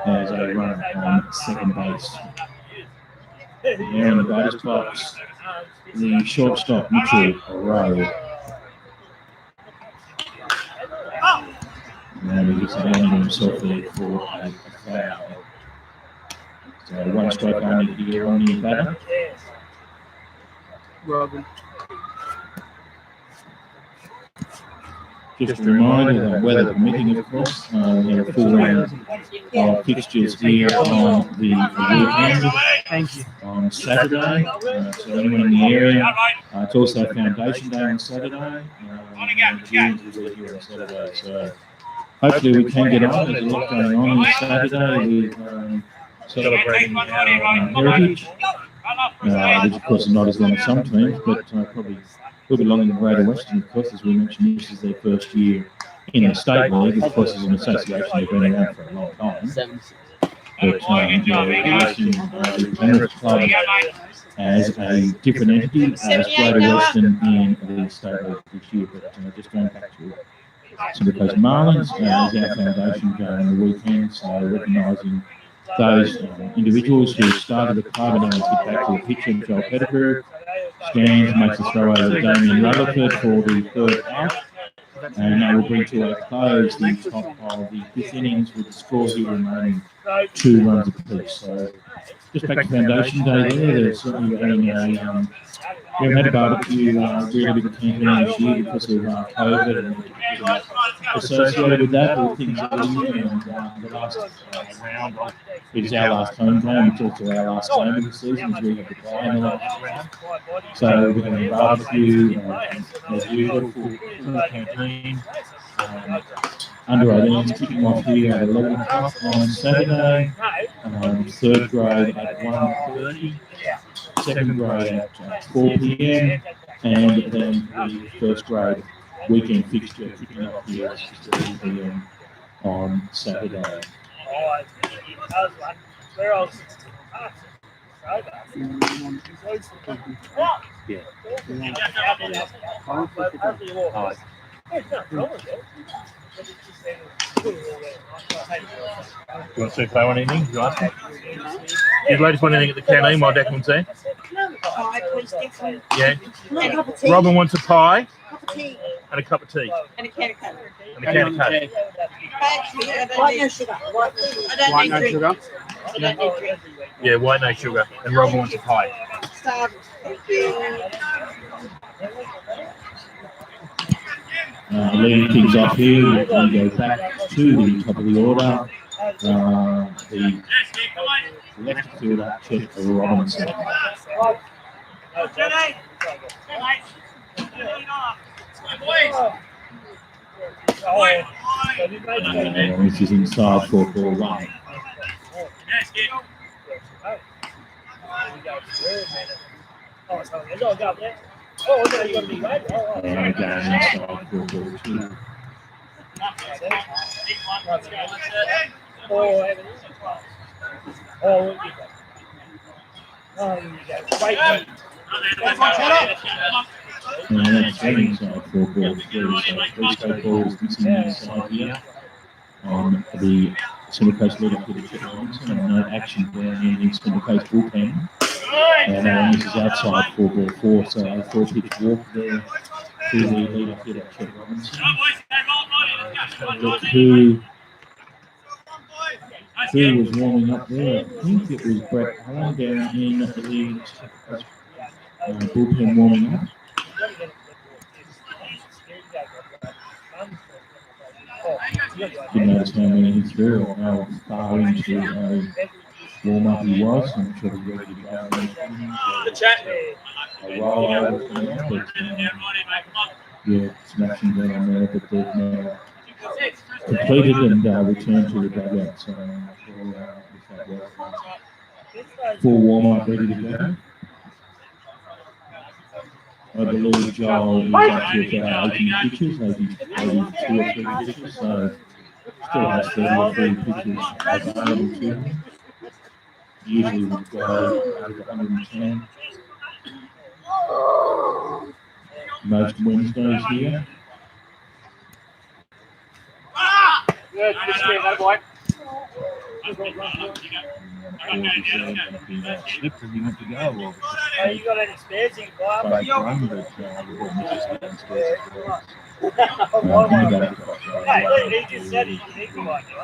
E: has a runner on second base. There in the batter's box, the shortstop, Mitchell Rowe. And he gets it on himself there for a foul. So 1 strike only here on the batter.
A: Robin.
E: Just a reminder that weather permitting, of course, we have a full round of fixtures here on the weekend.
A: Thank you.
E: On Saturday, so anyone in the area, it's also Foundation Day on Saturday. Games will be here on Saturday, so hopefully we can get on. There's a lot going on Saturday with celebrating heritage, which of course is not as long as some teams, but probably will be longer than Greater Western, of course, as we mentioned. This is their first year in the state league. Of course, as an association, they've been around for a long time. But the Penrith Club as a different entity as Greater Western in the state league this year. But just going back to Central Coast Marlins as our foundation going on the weekend, so recognising those individuals who started the club and now get back to the pitcher, Joel Pettigrew. Stands, makes a throw over to Damien Rutherford for the 3rd out. And that will bring to a close the top of the 5th innings with the score here remaining 2 runs apiece. So just back to Foundation Day there. They're certainly having we haven't had a barbecue really with the campaign this year because of COVID and associated with that, all things are easier. And the last round, it is our last home game. It's also our last game of the season as we have to play in the last round. So we're having a barbecue as usual for campaign. Under 18s kicking off here at 11 o'clock on Saturday. 3rd grade at 1:30. 2nd grade at 4 p.m. and then the 1st grade weekend fixture kicking off here at 6:30 p.m. on Saturday.
B: You want to play one inning? You want? You ladies want anything at the canteen while Declan's there?
C: Pie, please, Declan.
B: Yeah.
C: And a cup of tea.
B: Robin wants a pie
C: Cup of tea.
B: and a cup of tea
C: And a can of Coke.
B: and a can of Coke.
C: White no sugar.
A: White no sugar.
C: I don't need drink.
B: Yeah, white no sugar. And Robin wants a pie.
C: Starving. Thank you.
E: Leading things off here, we go back to the top of the order. The left fielder, Chet Robinson. This is inside for ball 1. And again inside for ball 2. And that's heading inside for ball 3. So 3 straight balls missing inside here on the Central Coast leader for the Chet Robinson, and no action down in the Central Coast bullpen. And this is outside for ball 4, so a 4-pitch walk there to the leader hitter, Chet Robinson. Who was warming up there? I think it was Brett Allen down in the bullpen warming up. Didn't notice how many he threw or how far into warm up he was. I'm sure he's ready to go.
D: The chat.
E: A roll over for now, but yeah, smashing down on there, but they've now completed and returned to the dugout. So if that was full warm up, ready to go. I believe Joel is up to about 80 pitches, maybe 82 or 3 pitches, so still has 30 or 3 pitches available to him. Usually we'll go over 110 most Wednesdays here.
A: Good, good screen, that boy.
B: Slipped as he went to go. Well,
D: Oh, you got any spares in your
B: both run, but we've got Mrs. downstairs.
D: Hey, look, he just said he can like it.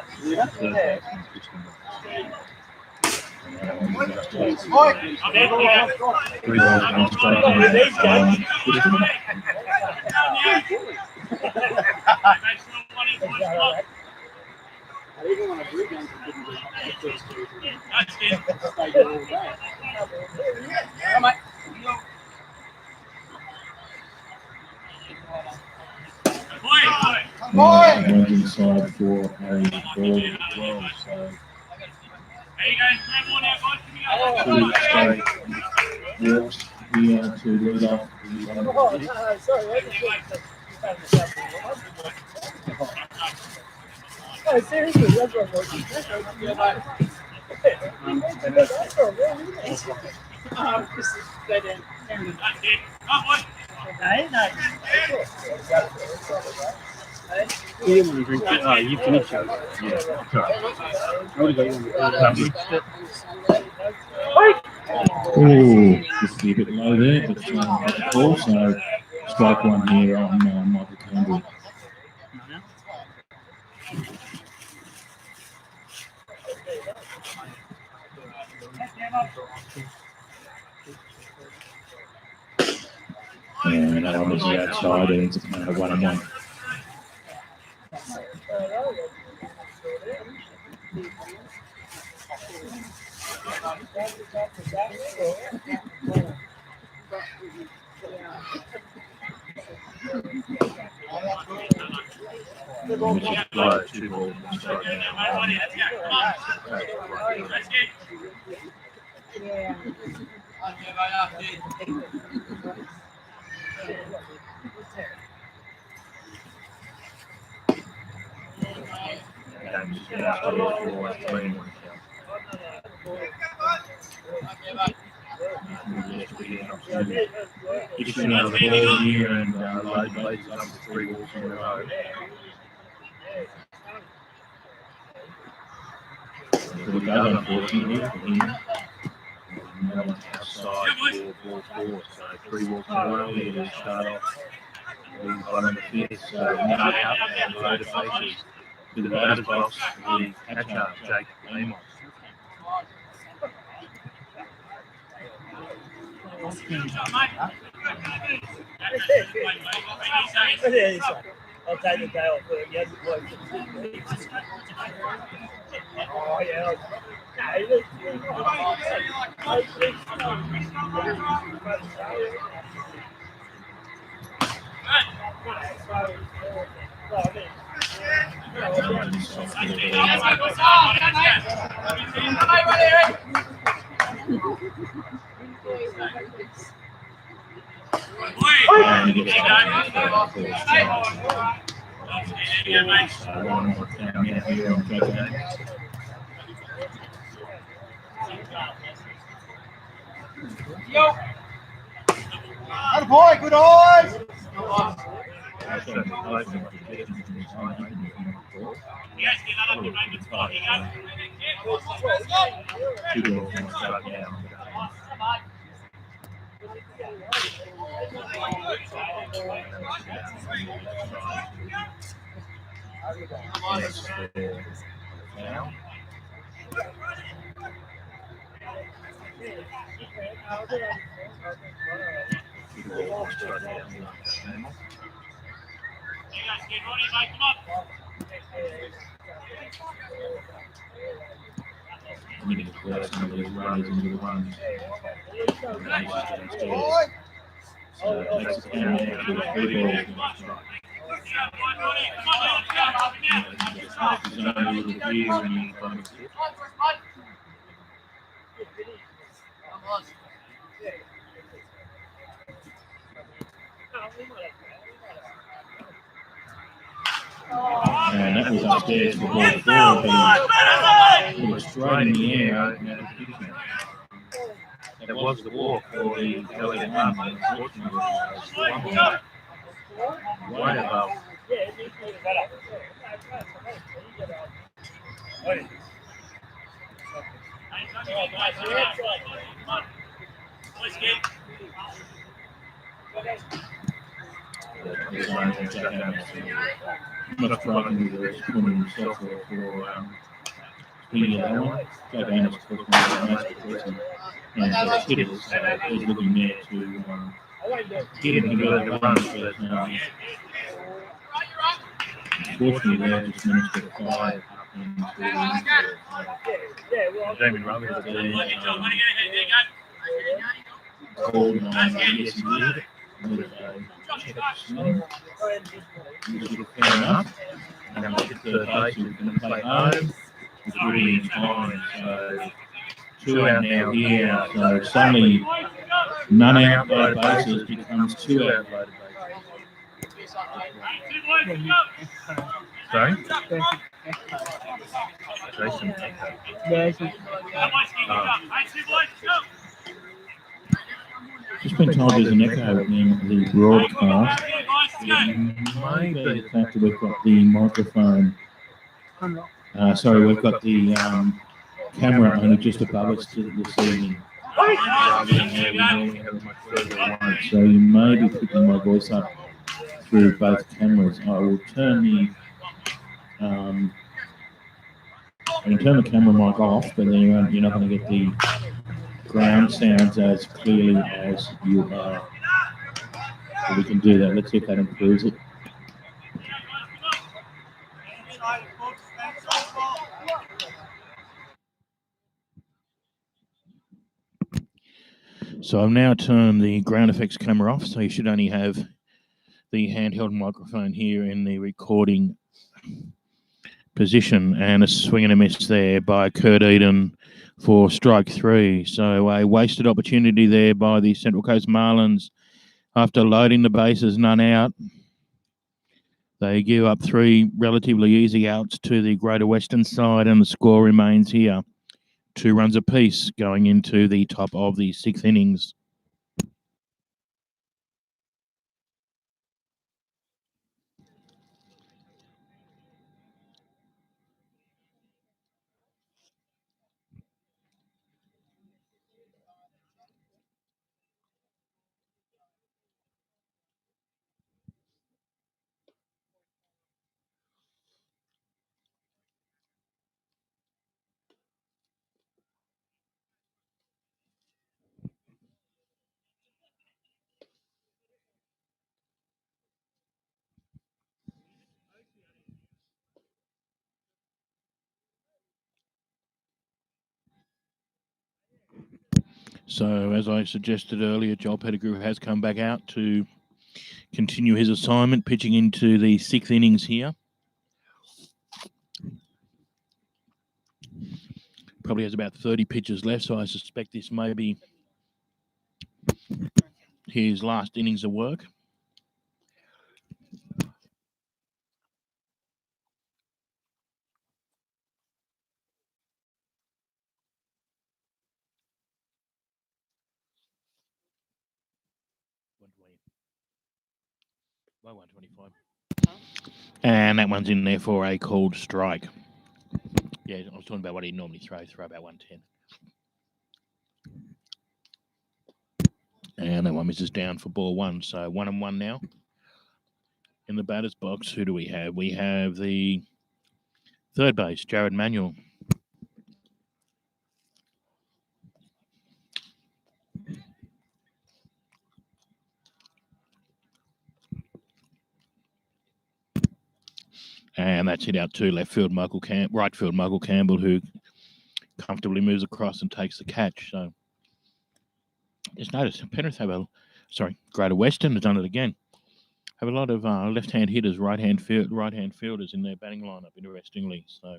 B: Three balls, one strike.
A: Even when I blew games, I didn't get the first two. Stayed there all day. Come on.
E: Went inside for a ball as well, so two straight walks here to lead off the bottom
C: Oh, seriously, that's what I'm looking
A: You didn't want to drink it. Oh, you finished yours.
B: Yeah, sorry.
A: I would have got you on
B: That
A: the
B: mixed it.
E: Oh, just a bit low there, but the ball, so strike one here on Michael Campbell. And that one was the outside, and it's 1-1. Which is
B: Low, 2 balls, 1 strike. Issue out of the ball here and load bases up to 3 balls in a row. Pretty bad, unfortunately, for him. No one outside for ball 4, so 3 balls in a row. He will start off leading bottom of the 5th, so now out and load of bases to the batter's box, the catcher, Jake Amos.
D: I'll take the day off work. He hasn't worked. Oh, yeah.
E: And he gets out one more down here on Judge.
C: Good boy, good eyes.
E: committing to collect some of these runners into the ones downstairs. So it takes the count out to 3 balls and a strike. There's only a little bit here and you find it. And that was upstairs for ball 4, but he was straight in the air.
B: That was the walk for the early one, unfortunately. Right above.
E: Not striking with the swimming himself for Speedy Allen. Jack Amos, of course, one of the most aggressive and hitters, so he's looking there to get him to go to run, but unfortunately they just managed to fly up into
B: Jamie Roberts.
E: called yes, he did. With a check swing. Fair enough. And then look at third base, who's going to play home. It's really in time, so 2 out now here. So suddenly none out loaded bases becomes 2 out loaded bases.
B: Sorry? Jason.
E: Just been told there's an echo in the broadcast. It may be the fact that we've got the microphone. We've got the camera only just above us this evening. So you may be picking my voice up through both cameras. I will turn the camera mic off, but then you're not going to get the ground sounds as clearly as you are. So we can do that. Let's see if that improves it. So I've now turned the ground effects camera off, so you should only have the handheld microphone here in the recording position, and a swing and a miss there by Kurt Eden for strike 3. So a wasted opportunity there by the Central Coast Marlins after loading the bases, none out. They give up 3 relatively easy outs to the Greater Western side, and the score remains here. 2 runs apiece going into the top of the 6th innings. So, as I suggested earlier, Joel Pettigrew has come back out to continue his assignment, pitching into the 6th innings here. Probably has about 30 pitches left, so I suspect this may be his last innings of work. By 125. And that one's in there for a called strike. Yeah, I was talking about what he normally throw about 110. And that one misses down for ball 1. So 1-1 now. In the batter's box, who do we have? We have the third base, Jared Manuel. And that's hit out to left field, right field, Michael Campbell, who comfortably moves across and takes the catch. So just notice Penrith have Greater Western has done it again. Have a lot of left-hand hitters, right-hand fielders in their batting lineup, interestingly. So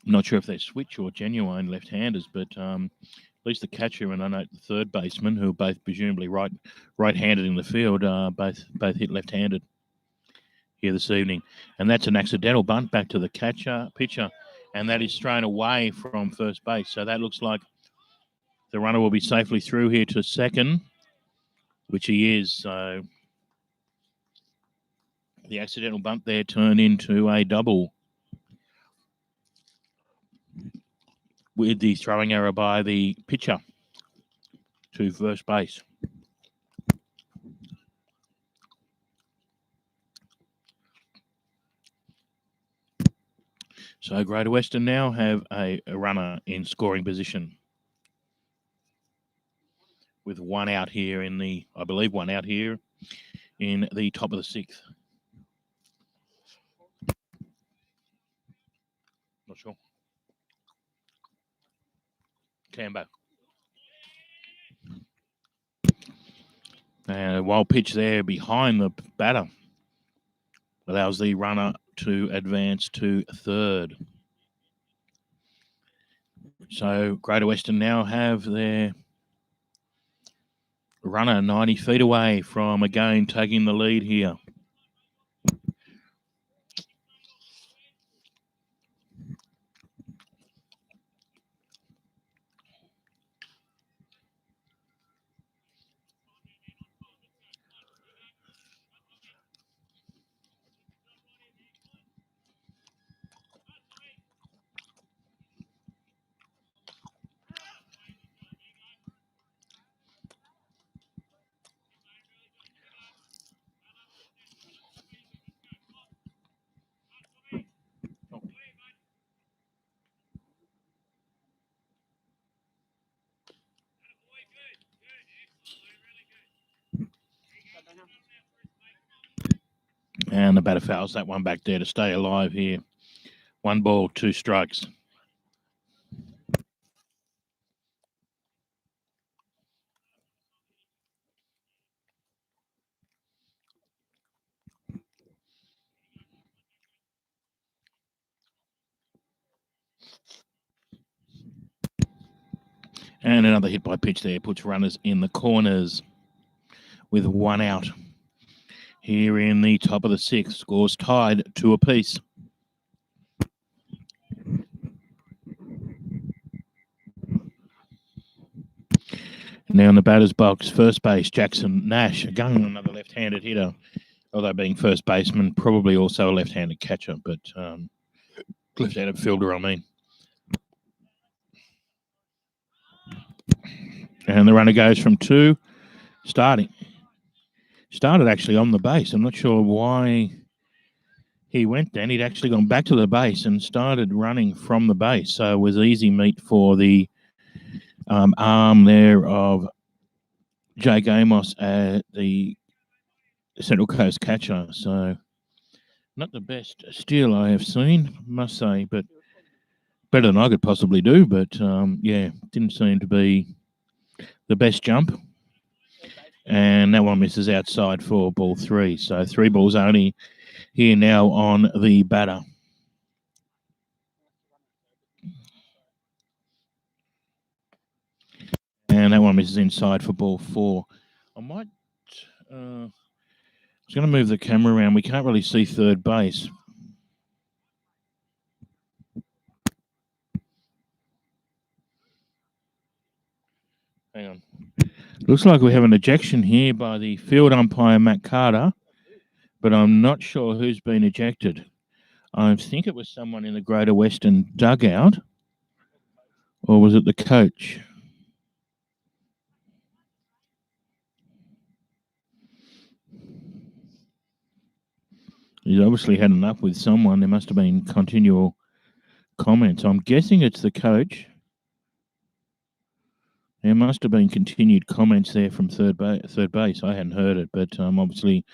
E: I'm not sure if they're switch or genuine left-handers, but at least the catcher and I know the third baseman, who are both presumably right-handed in the field, both hit left-handed here this evening. And that's an accidental bunt back to the pitcher, and that is thrown away from first base. So that looks like the runner will be safely through here to second, which he is. So the accidental bunt there turned into a double, with the throwing error by the pitcher to first base. So Greater Western now have a runner in scoring position, with one out here in the top of the sixth. Not sure. Cambo. And a wild pitch there behind the batter allows the runner to advance to third. So Greater Western now have their runner 90 feet away from again taking the lead here. And the batter fouls that one back there to stay alive here. 1 ball, 2 strikes. And another hit by pitch there puts runners in the corners with 1 out. Here in the top of the sixth, scores tied 2 apiece. Now in the batter's box, first base, Jackson Nash, again another left-handed hitter, although being first baseman, probably also a left-handed catcher, but left-handed fielder, I mean. And the runner goes from 2, started actually on the base. I'm not sure why he went then. He'd actually gone back to the base and started running from the base. So it was easy meat for the arm there of Jake Amos, the Central Coast catcher. So not the best steal I have seen, must say, but better than I could possibly do. But didn't seem to be the best jump. And that one misses outside for ball 3. So 3 balls only here now on the batter. And that one misses inside for ball 4. I was going to move the camera around. We can't really see third base. Hang on. Looks like we have an ejection here by the field umpire, Matt Carter, but I'm not sure who's been ejected. I think it was someone in the Greater Western dugout, or was it the coach? He's obviously had enough with someone. There must have been continual comments. I'm guessing it's the coach. There must have been continued comments there from third base. I hadn't heard it, but obviously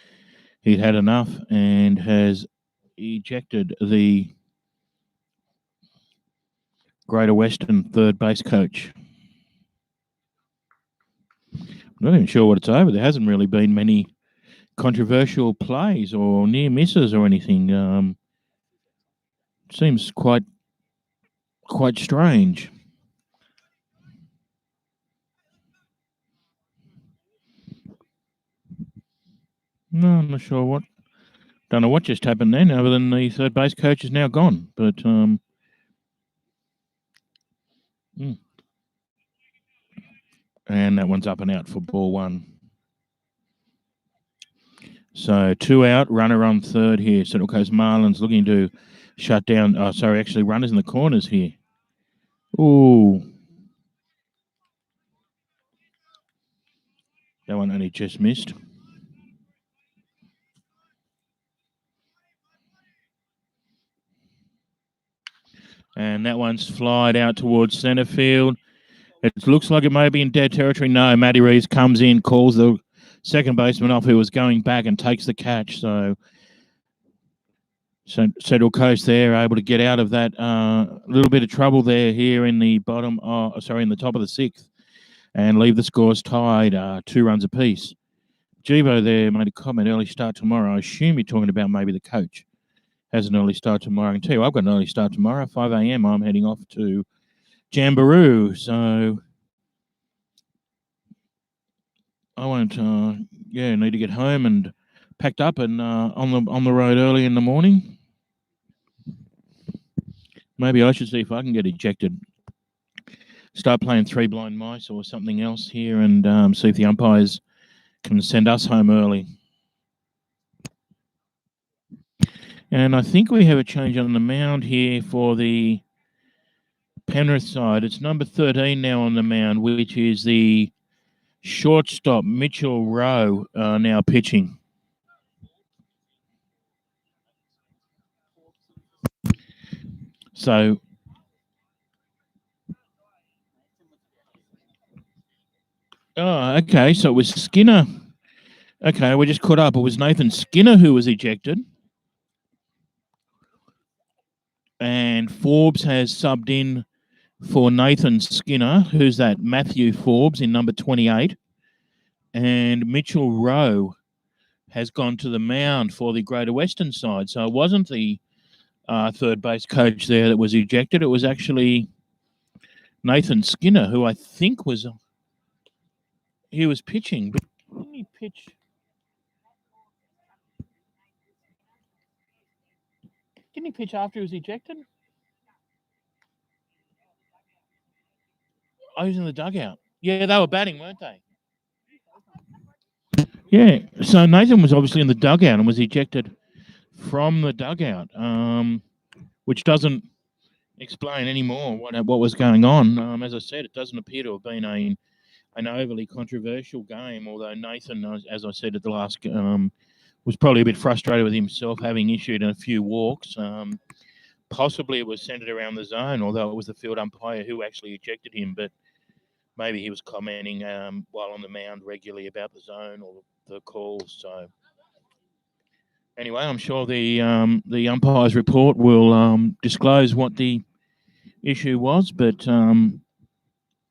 E: he'd had enough and has ejected the Greater Western third base coach. I'm not even sure what it's over. There hasn't really been many controversial plays or near misses or anything. Seems quite strange. No, I'm not sure what. Don't know what just happened then, other than the third base coach is now gone. But and that one's up and out for ball one. So 2 out, runner on third here. Central Coast Marlins looking to shut down. Oh, sorry, actually runners in the corners here. Ooh. That one only just missed. And that one's flied out towards centre field. It looks like it may be in dead territory. No, Matty Reeves comes in, calls the second baseman off who was going back and takes the catch. So Central Coast there able to get out of that little bit of trouble there here in the bottom. In the top of the sixth, and leave the scores tied, 2 runs apiece. Givo there made a comment, early start tomorrow. I assume you're talking about maybe the coach has an early start tomorrow. I can tell you I've got an early start tomorrow, 5 a.m. I'm heading off to Jamboree, so I won't. Need to get home and packed up and on the road early in the morning. Maybe I should see if I can get ejected. Start playing 3 blind mice or something else here, and see if the umpires can send us home early. And I think we have a change on the mound here for the Penrith side. It's number 13 now on the mound, which is the shortstop, Mitchell Rowe, now pitching. So, okay, so it was Skinner. Okay, we just caught up. It was Nathan Skinner who was ejected. And Forbes has subbed in for Nathan Skinner. Who's that? Matthew Forbes in number 28. And Mitchell Rowe has gone to the mound for the Greater Western side. So it wasn't the third base coach there that was ejected. It was actually Nathan Skinner, who I think was pitching. But didn't he pitch? Didn't he pitch after he was ejected? Oh, he was in the dugout. Yeah, they were batting, weren't they? Yeah, so Nathan was obviously in the dugout and was ejected from the dugout, which doesn't explain any more what was going on. As I said, it doesn't appear to have been an overly controversial game, although Nathan, as I said at the last, was probably a bit frustrated with himself, having issued a few walks. Possibly it was centered around the zone, although it was the field umpire who actually ejected him, but maybe he was commenting while on the mound regularly about the zone or the calls. So anyway, I'm sure the umpire's report will disclose what the issue was, but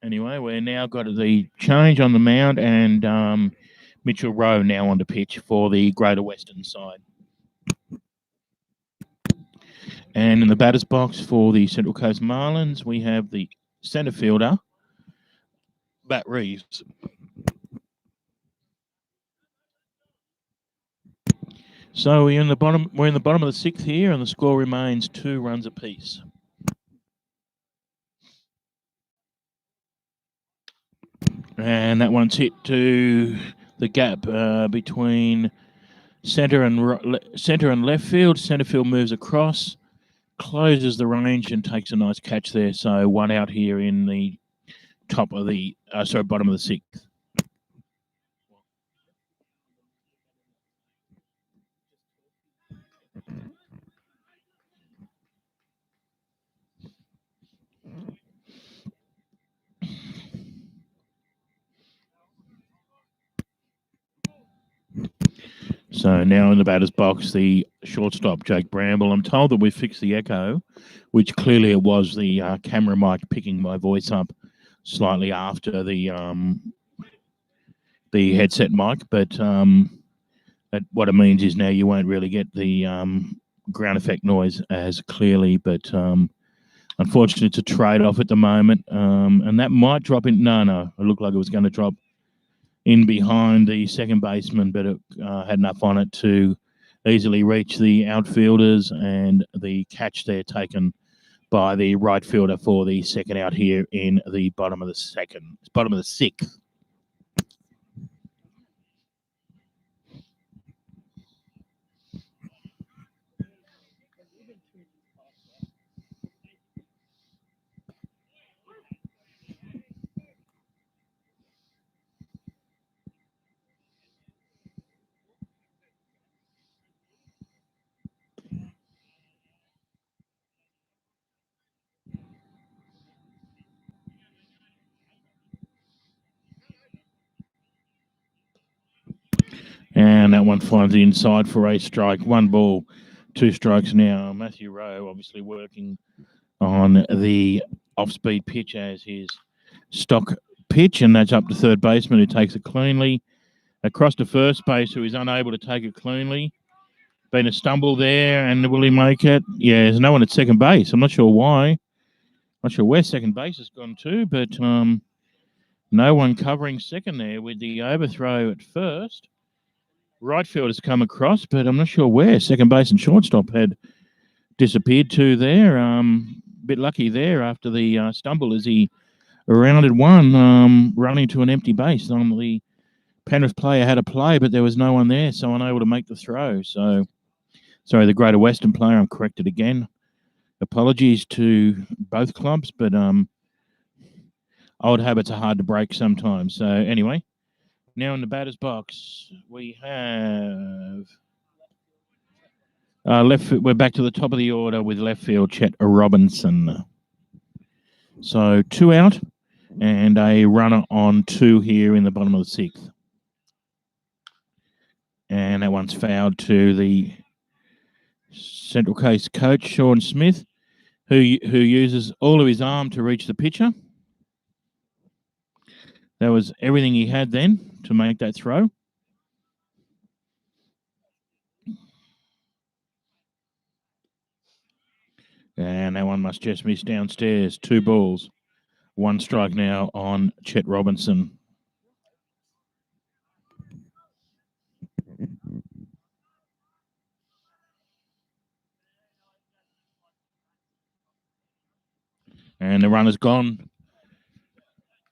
E: anyway, we're now got the change on the mound, and Mitchell Rowe now on the pitch for the Greater Western side. And in the batter's box for the Central Coast Marlins, we have the centre fielder, Matt Reeves. So we're in the bottom of the sixth here, and the score remains 2 runs apiece. And that one's hit to the gap between centre and left field. Centre field moves across, closes the range, and takes a nice catch there. So 1 out here in the bottom of the sixth. So now in the batter's box, the shortstop, Jake Bramble. I'm told that we fixed the echo, which clearly it was the camera mic picking my voice up slightly after the headset mic. But what it means is now you won't really get the ground effect noise as clearly. But unfortunately, it's a trade-off at the moment. And that might drop in. No. It looked like it was going to drop in behind the second baseman, but it had enough on it to easily reach the outfielders, and the catch there taken by the right fielder for the second out here in the bottom of the sixth. And that one finds the inside for a strike. 1 ball, 2 strikes now. Matthew Rowe obviously working on the off-speed pitch as his stock pitch, and that's up to third baseman, who takes it cleanly. Across to first base, who is unable to take it cleanly. Been a stumble there, and will he make it? Yeah, there's no one at second base. I'm not sure why. Not sure where second base has gone to, but no one covering second there with the overthrow at first. Right field has come across, but I'm not sure where second base and shortstop had disappeared to there. Bit lucky there after the stumble as he rounded one, running to an empty base. The Penrith player had a play, but there was no one there, so unable to make the throw. So, sorry, the Greater Western player, I'm corrected again. Apologies to both clubs, but old habits are hard to break sometimes. So, anyway, now in the batter's box, we have left. We're back to the top of the order with left field, Chet Robinson. So 2 out and a runner on 2 here in the bottom of the 6th. And that one's fouled to the Central Coast coach, Sean Smith, who uses all of his arm to reach the pitcher. That was everything he had then to make that throw. And that one must just miss downstairs. 2 balls, 1 strike now on Chet Robinson. And the runner's gone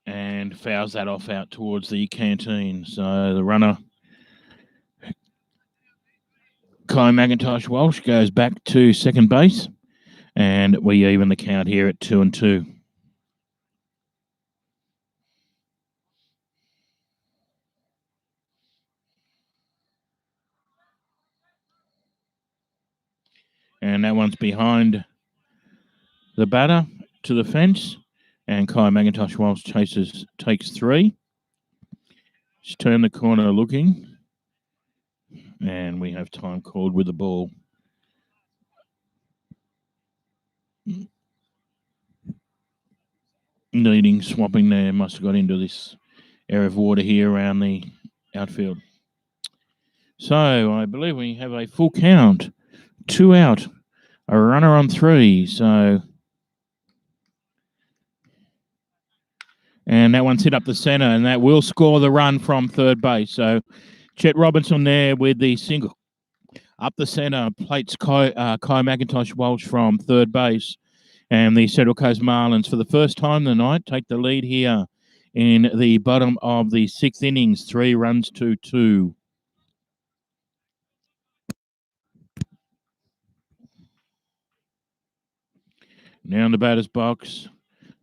E: and fouls that off out towards the canteen. So the runner, Kai McIntosh Walsh, goes back to second base, and we even the count here at 2-2. And that one's behind the batter to the fence, and Kai McIntosh Walsh takes 3. Just turn the corner looking, and we have time called with the ball. Needing swapping there, must have got into this area of water here around the outfield. So I believe we have a full count, 2 out, a runner on 3. So, and that one's hit up the centre, and that will score the run from third base. So Chet Robinson there with the single up the centre, plates Kai McIntosh Walsh from third base. And the Central Coast Marlins, for the first time tonight, take the lead here in the bottom of the 6th innings, 3 runs to 2. Now in the batter's box,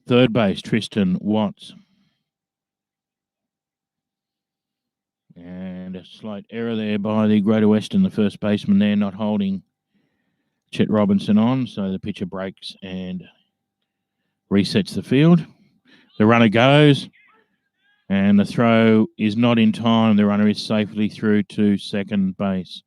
E: third base, Tristan Watts. And a slight error there by the Greater Western, the first baseman there, not holding Chet Robinson on. So the pitcher breaks and resets the field. The runner goes. And the throw is not in time. The runner is safely through to second base.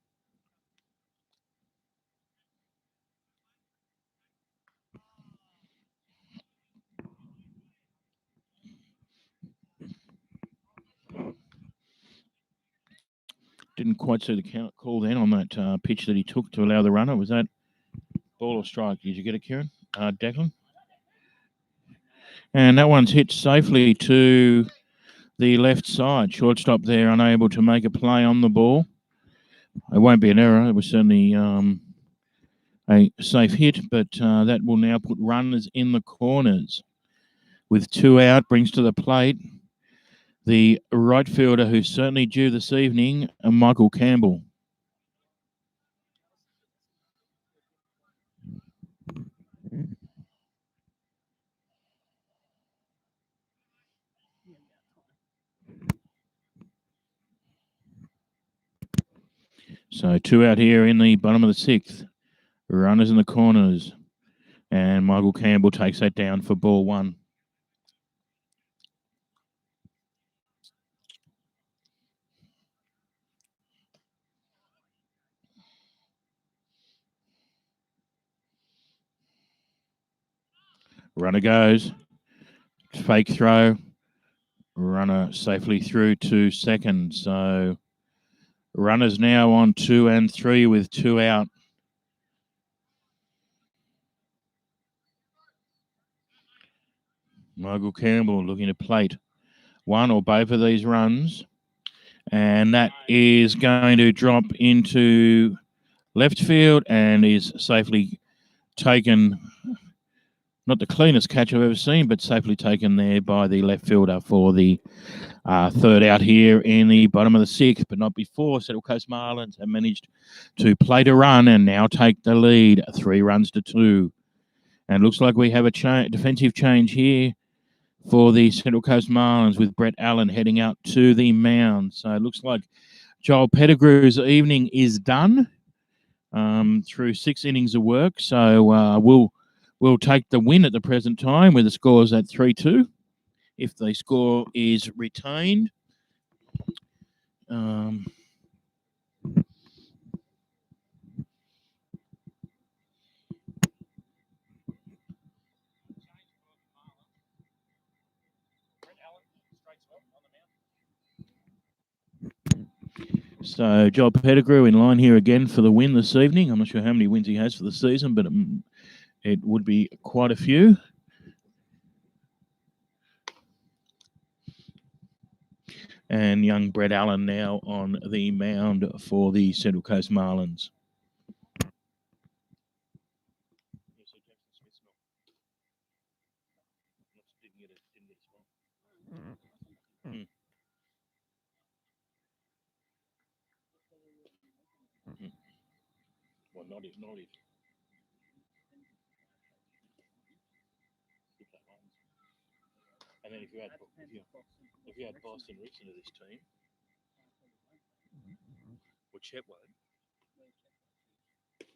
E: Didn't quite see the count call then on that pitch that he took to allow the runner. Was that ball or strike? Did you get it, Kieran? Declan? And that one's hit safely to the left side. Shortstop there, unable to make a play on the ball. It won't be an error. It was certainly a safe hit, but that will now put runners in the corners. With 2 out, brings to the plate the right fielder who's certainly due this evening, Michael Campbell. So 2 out here in the bottom of the 6th. Runners in the corners. And Michael Campbell takes that down for ball 1. Runner goes. Fake throw. Runner safely through to second. So runners now on 2 and 3 with 2 out. Michael Campbell looking to plate one or both of these runs. And that is going to drop into left field and is safely taken. Not the cleanest catch I've ever seen, but safely taken there by the left fielder for the 3rd out here in the bottom of the 6th, but not before. Central Coast Marlins have managed to plate a run and now take the lead, 3 runs to 2. And looks like we have a defensive change here for the Central Coast Marlins with Brett Allen heading out to the mound. So it looks like Joel Pettigrew's evening is done through 6 innings of work. So we'll take the win at the present time with the scores at 3-2. If the score is retained, so Joel Pettigrew in line here again for the win this evening. I'm not sure how many wins he has for the season, but it would be quite a few. And young Brett Allen now on the mound for the Central Coast Marlins. Well, not if. And then if you had Boston Ricks into this team, or Chetwood,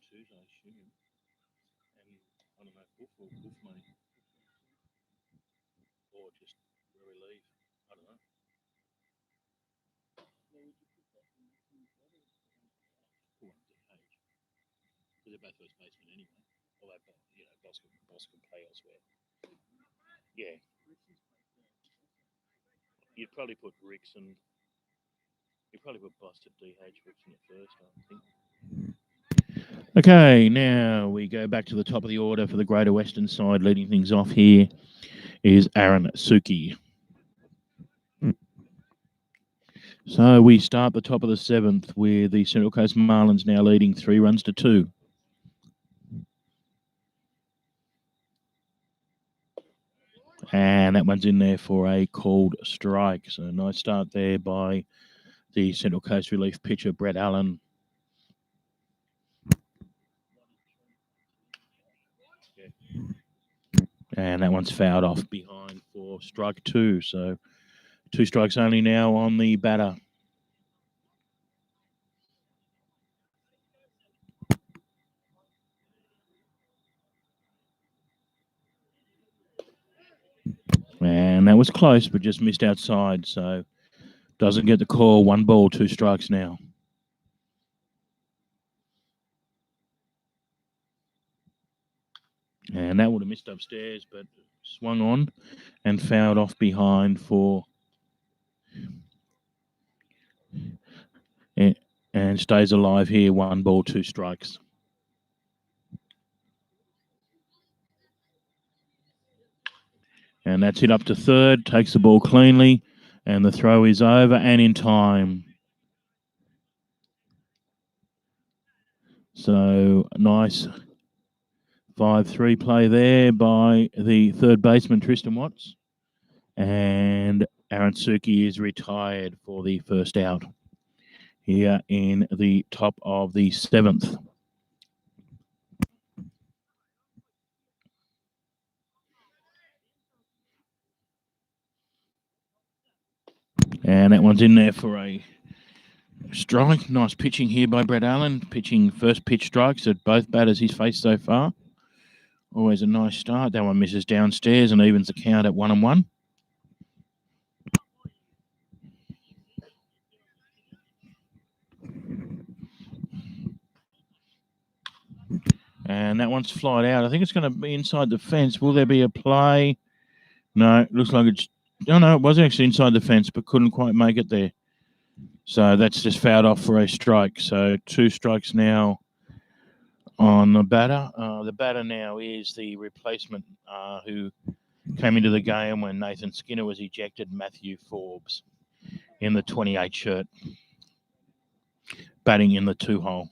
E: 2s, I assume, and I don't know, Wolf money, or just relief. I don't know. Because they're both first basemen anyway. Although, Boss can play elsewhere. Yeah. You'd probably put Rickson. You'd probably put Boss at DH, Rickson at first, I think. Okay, now we go back to the top of the order for the Greater Western side. Leading things off here is Aaron Suki. So we start the top of the 7th with the Central Coast Marlins now leading 3 runs to 2. And that one's in there for a called strike. So nice start there by the Central Coast relief pitcher, Brett Allen. And that one's fouled off behind for strike 2. So 2 strikes only now on the batter. And And that was close, but just missed outside. So doesn't get the call. 1 ball, 2 strikes now. And that would have missed upstairs, but swung on and fouled off behind for... And stays alive here. 1 ball, 2 strikes. And that's hit up to third. Takes the ball cleanly. And the throw is over and in time. So nice 5-3 play there by the third baseman, Tristan Watts. And Aaron Suki is retired for the first out here in the top of the 7th. And that one's in there for a strike. Nice pitching here by Brett Allen. Pitching first pitch strikes at both batters he's faced so far. Always a nice start. That one misses downstairs and evens the count at 1-1. And that one's flied out. I think it's going to be inside the fence. Will there be a play? No, it looks like it's... Oh, no, it was actually inside the fence, but couldn't quite make it there. So that's just fouled off for a strike. So 2 strikes now on the batter. The batter now is the replacement who came into the game when Nathan Skinner was ejected, Matthew Forbes, in the 28 shirt, batting in the 2-hole.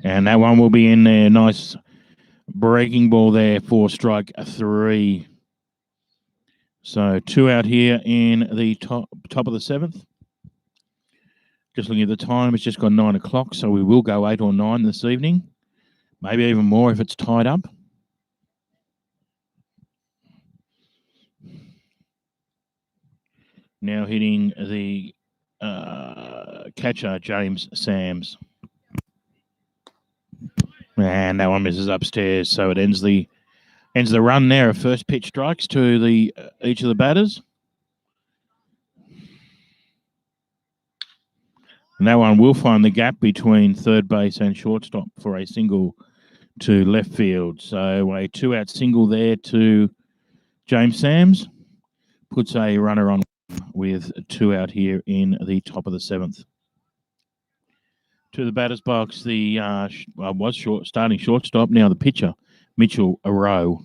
E: And that one will be in there. Nice breaking ball there for strike 3. So 2 out here in the top of the 7th. Just looking at the time, it's just gone 9 o'clock, so we will go 8 or 9 this evening. Maybe even more if it's tied up. Now hitting the catcher, James Sams. And that one misses upstairs, so it ends the run there of first pitch strikes to each of the batters. And that one will find the gap between third base and shortstop for a single to left field. So a 2-out single there to James Sams puts a runner on with 2 out here in the top of the 7th. To the batter's box, the starting shortstop, now the pitcher, Mitchell Rowe.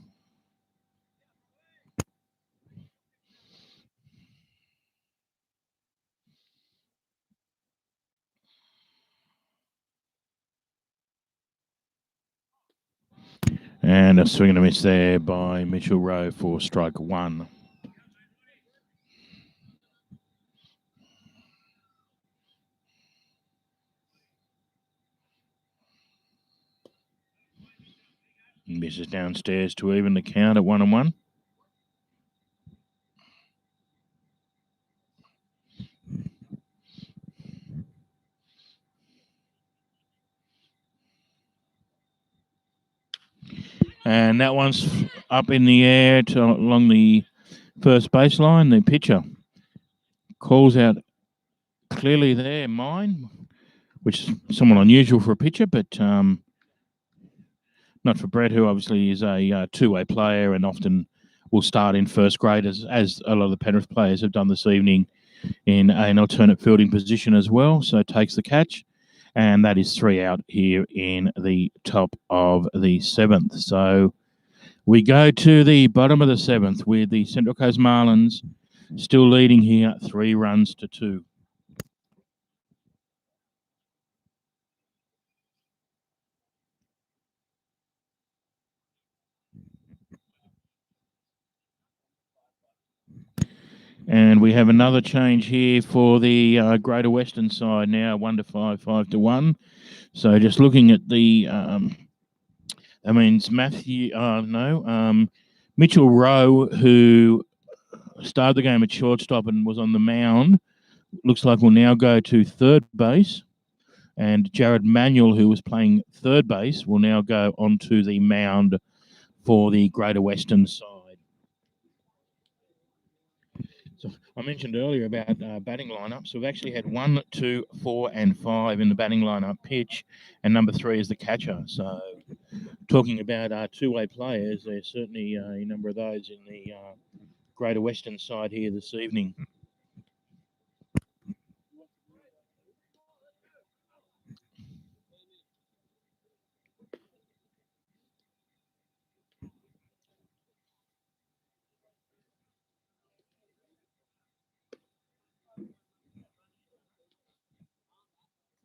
E: And a swing and a miss there by Mitchell Rowe for strike 1. Misses downstairs to even the count at 1-1. And that one's up in the air along the first baseline. The pitcher calls out clearly there, mine, which is somewhat unusual for a pitcher, but not for Brett, who obviously is a two-way player and often will start in first grade, as a lot of the Penrith players have done this evening in an alternate fielding position as well. So takes the catch, and that is 3 out here in the top of the 7th. So we go to the bottom of the 7th with the Central Coast Marlins still leading here 3 runs to 2. And we have another change here for the Greater Western side now, 1-5, 5-1. So just looking at the, that means Mitchell Rowe, who started the game at shortstop and was on the mound, looks like will now go to third base. And Jared Manuel, who was playing third base, will now go onto the mound for the Greater Western side. So I mentioned earlier about batting lineups. We've actually had 1, 2, 4, and 5 in the batting lineup pitch, and number 3 is the catcher. So talking about two-way players, there's certainly a number of those in the Greater Western side here this evening.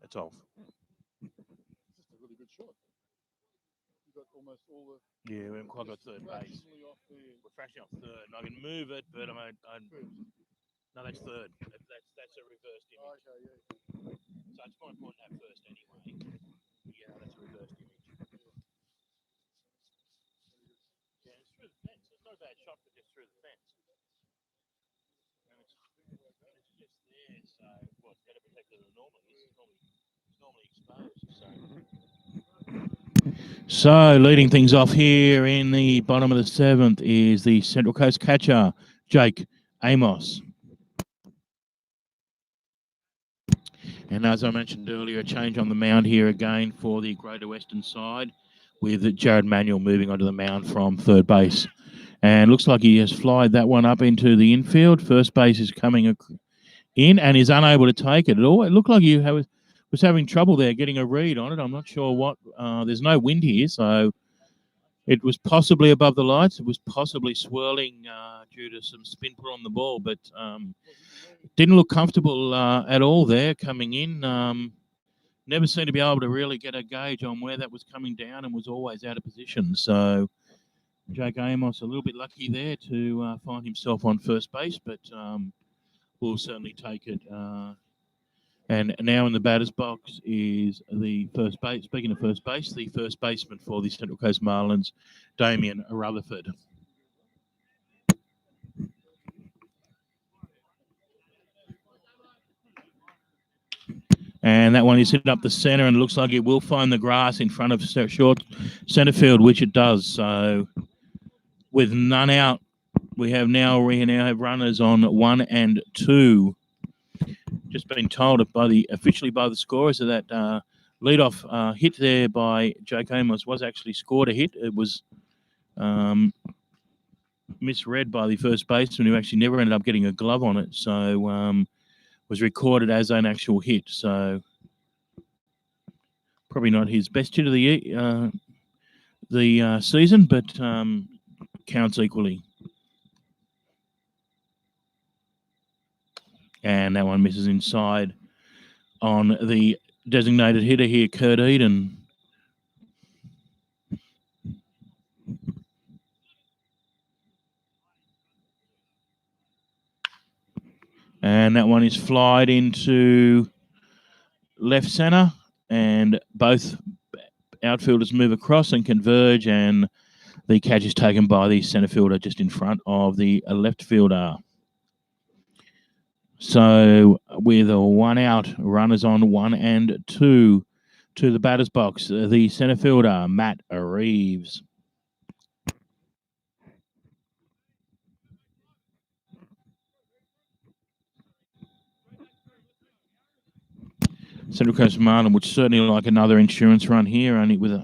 E: That's off.
B: Just a really good shot. You got almost all the.
E: Yeah, we haven't quite got third base.
B: Off the,
E: We're fractionally off third. I can move it, but no, that's third. That's a reversed image.
B: okay, yeah.
E: So it's quite important to have first anyway. Yeah, that's a reversed image. Yeah, it's through the fence. It's not a bad shot, but just through the fence. And it's just there, so well, it's better protected than normally. It's normally exposed. So leading things off here in the bottom of the 7th is the Central Coast catcher, Jake Amos. And as I mentioned earlier, a change on the mound here again for the Greater Western side, with Jared Manuel moving onto the mound from third base. And looks like he has flied that one up into the infield. First base is coming in and is unable to take it at all. It looked like he was having trouble there getting a read on it. I'm not sure what. There's no wind here, so it was possibly above the lights. It was possibly swirling due to some spin put on the ball, but didn't look comfortable at all there coming in. Never seemed to be able to really get a gauge on where that was coming down and was always out of position. So Jake Amos a little bit lucky there to find himself on first base, but we'll certainly take it. And now in the batter's box is the first base. Speaking of first base, the first baseman for the Central Coast Marlins, Damien Rutherford. And that one is hit up the center and looks like it will find the grass in front of short center field, which it does. So with none out, we now have runners on 1 and 2. Just been told officially by the scorers that leadoff hit there by Jake Amos was actually scored a hit. It was misread by the first baseman, who actually never ended up getting a glove on it. So was recorded as an actual hit. So probably not his best hit of the season, but counts equally. And that one misses inside on the designated hitter here, Kurt Eden. And that one is flied into left center, and both outfielders move across and converge, and the catch is taken by the center fielder just in front of the left fielder. So with a 1 out, runners on 1 and 2 to the batter's box, the center fielder, Matt Reeves. Central Coast Marlin would certainly like another insurance run here, only with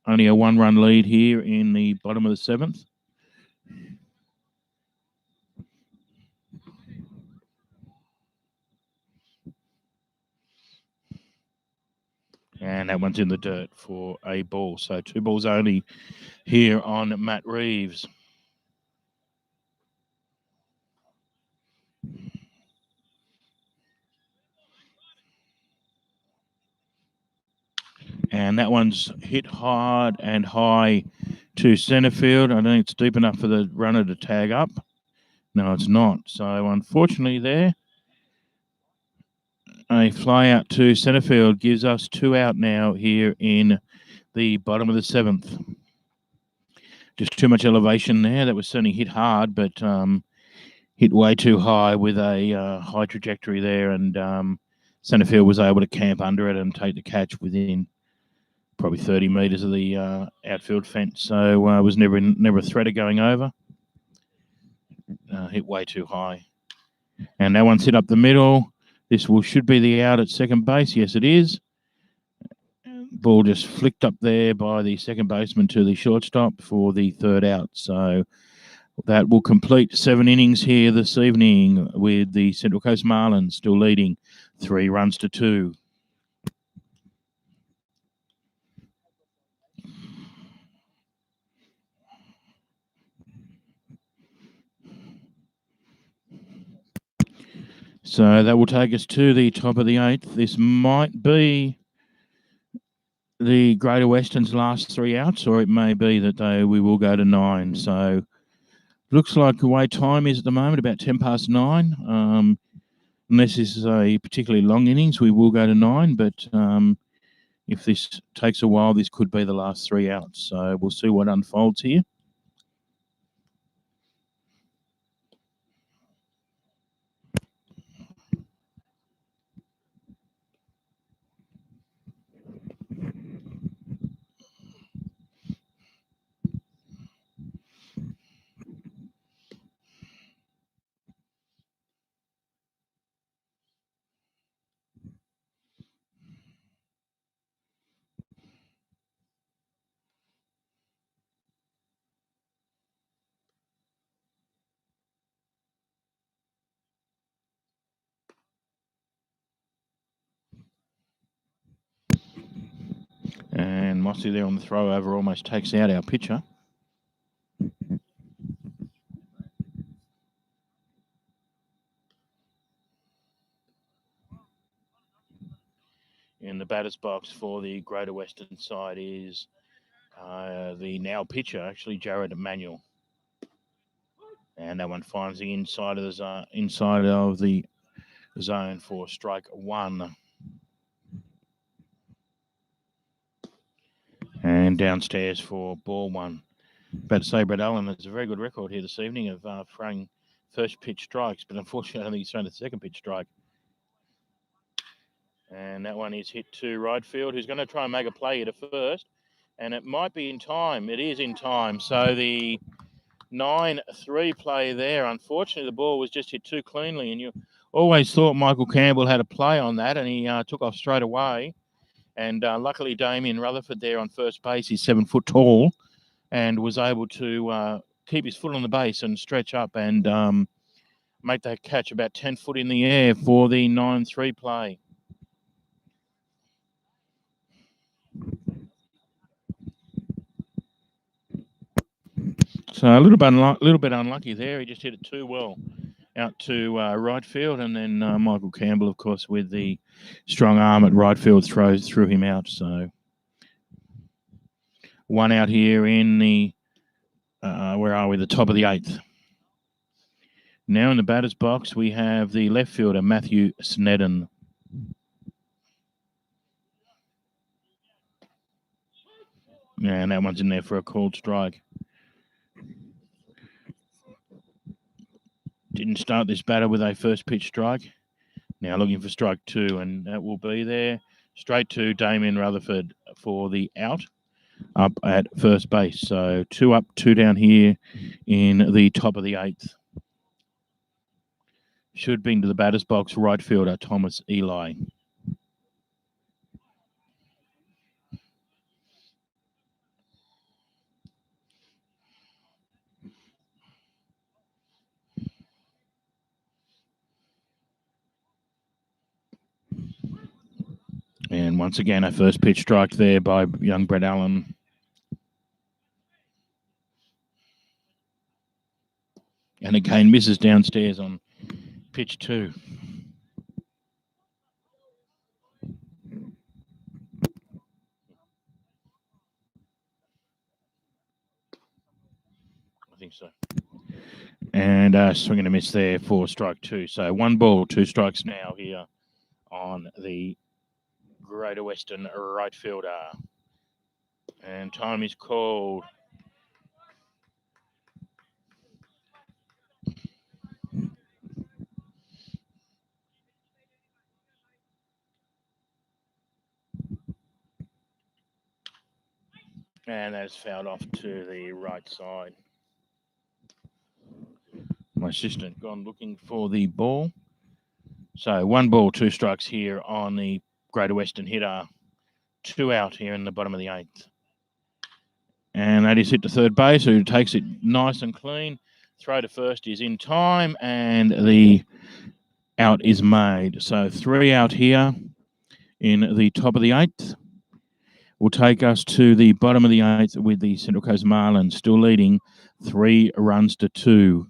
E: only a 1-run lead here in the bottom of the 7th. And that one's in the dirt for a ball. So 2 balls only here on Matt Reeves. And that one's hit hard and high to center field. I don't think it's deep enough for the runner to tag up. No, it's not. So unfortunately there, a fly out to center field gives us 2 out now here in the bottom of the 7th. Just too much elevation there. That was certainly hit hard, but hit way too high with a high trajectory there, and center field was able to camp under it and take the catch within probably 30 metres of the outfield fence, so was never a threat of going over. Hit way too high. And that one's hit up the middle. This should be the out at second base. Yes, it is. Ball just flicked up there by the second baseman to the shortstop for the third out. So that will complete 7 innings here this evening with the Central Coast Marlins still leading 3 runs to 2. So that will take us to the top of the 8th. This might be the Greater Western's last 3 outs, or it may be that we will go to 9. So looks like the way time is at the moment, about 10 past 9. Unless this is a particularly long innings, we will go to 9. But if this takes a while, this could be the last 3 outs. So we'll see what unfolds here. And Mossy there on the throw over almost takes out our pitcher. In the batter's box for the Greater Western side is the now pitcher, actually Jared Emanuel. And that one finds the inside of the zone for strike 1. And downstairs for ball 1. About to say Brett Allen has a very good record here this evening of throwing first pitch strikes, but unfortunately I don't think he's thrown the second pitch strike. And that one is hit to right field, who's going to try and make a play here to first. And it might be in time. It is in time. So the 9-3 play there. Unfortunately, the ball was just hit too cleanly, and you always thought Michael Campbell had a play on that, and he took off straight away. And luckily, Damien Rutherford there on first base, he's 7 foot tall, and was able to keep his foot on the base and stretch up and make that catch about 10 foot in the air for the 9-3 play. So a little bit unlucky there. He just hit it too well out to right field, and then Michael Campbell, of course, with the strong arm at right field, threw him out. So 1 out here in the where are we? The top of the 8th. Now in the batter's box, we have the left fielder Matthew Snedden. And that one's in there for a called strike. Didn't start this batter with a first pitch strike. Now looking for strike 2, and that will be there. Straight to Damien Rutherford for the out up at first base. So 2 up, 2 down here in the top of the 8th. Should be into the batter's box, right fielder Thomas Eli. And once again, a first pitch strike there by young Brett Allen. And again, misses downstairs on pitch 2. I think so. And swing and a miss there for strike 2. So 1 ball, 2 strikes now here on the Greater Western right fielder. And time is called. And that's fouled off to the right side. My assistant gone looking for the ball. So 1 ball, 2 strikes here on the Greater Western hitter. 2 out here in the bottom of the 8th. And that is hit to third base, who takes it nice and clean. Throw to first is in time, and the out is made. So 3 out here in the top of the 8th will take us to the bottom of the 8th with the Central Coast Marlins still leading 3 runs to 2.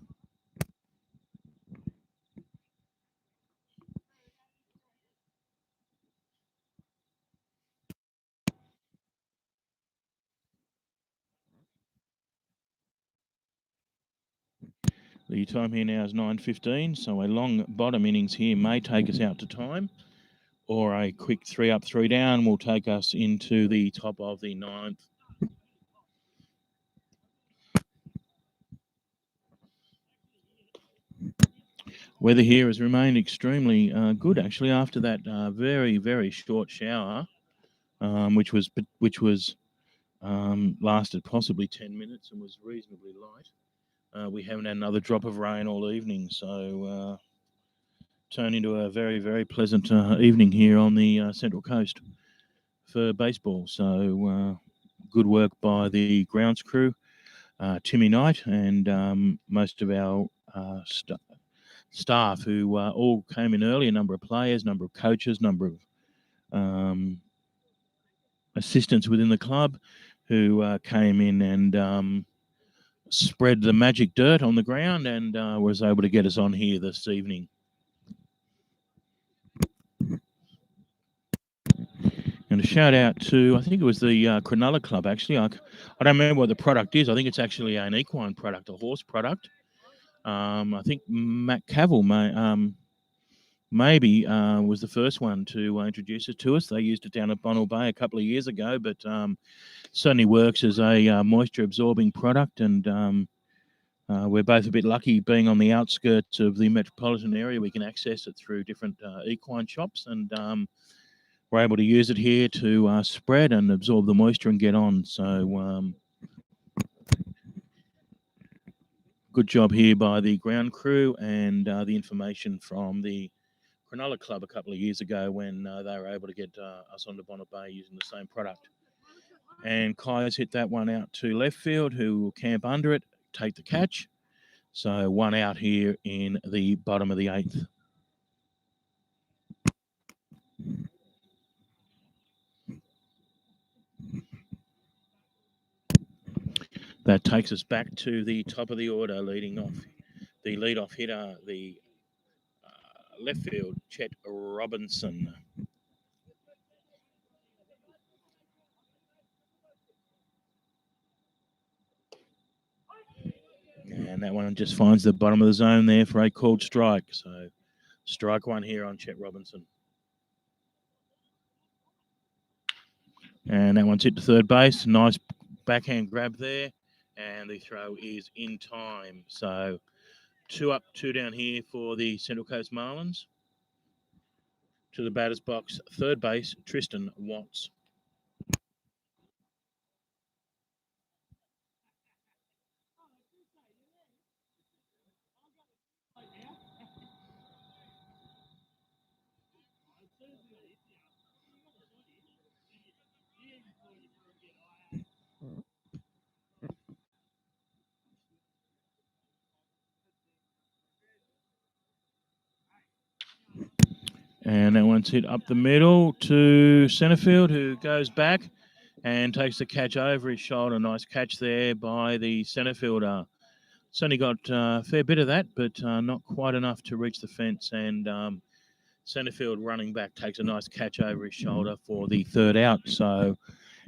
E: The time here now is 9:15, so a long bottom innings here may take us out to time, or a quick 3 up, 3 down will take us into the top of the 9th. Weather here has remained extremely good, actually, after that very, very short shower, which was lasted possibly 10 minutes and was reasonably light. We haven't had another drop of rain all evening, so turned into a very, very pleasant evening here on the Central Coast for baseball. So good work by the grounds crew, Timmy Knight, and most of our staff who all came in early, a number of players, number of coaches, number of assistants within the club who came in and spread the magic dirt on the ground and was able to get us on here this evening. And a shout out to, I think it was the Cronulla Club, actually. I don't remember what the product is. I think it's actually an equine product, a horse product. I think Matt Cavill maybe was the first one to introduce it to us. They used it down at Bonnell Bay a couple of years ago, but certainly works as a moisture-absorbing product. And we're both a bit lucky being on the outskirts of the metropolitan area. We can access it through different equine shops, and we're able to use it here to spread and absorb the moisture and get on. So good job here by the ground crew, and the information from the Cronulla Club a couple of years ago when they were able to get us onto Bonnet Bay using the same product. And Kai's hit that one out to left field, who will camp under it, take the catch. So 1 out here in the bottom of the 8th. That takes us back to the top of the order, leading off. The lead-off hitter, the left field, Chet Robinson. And that one just finds the bottom of the zone there for a called strike. So strike 1 here on Chet Robinson. And that one's hit to third base. Nice backhand grab there. And the throw is in time. So 2 up, 2 down here for the Central Coast Marlins. To the batter's box, third base, Tristan Watts. And that one's hit up the middle to centre field, who goes back and takes the catch over his shoulder. Nice catch there by the centre fielder. Certainly got a fair bit of that, but not quite enough to reach the fence. And centre field running back takes a nice catch over his shoulder for the third out. So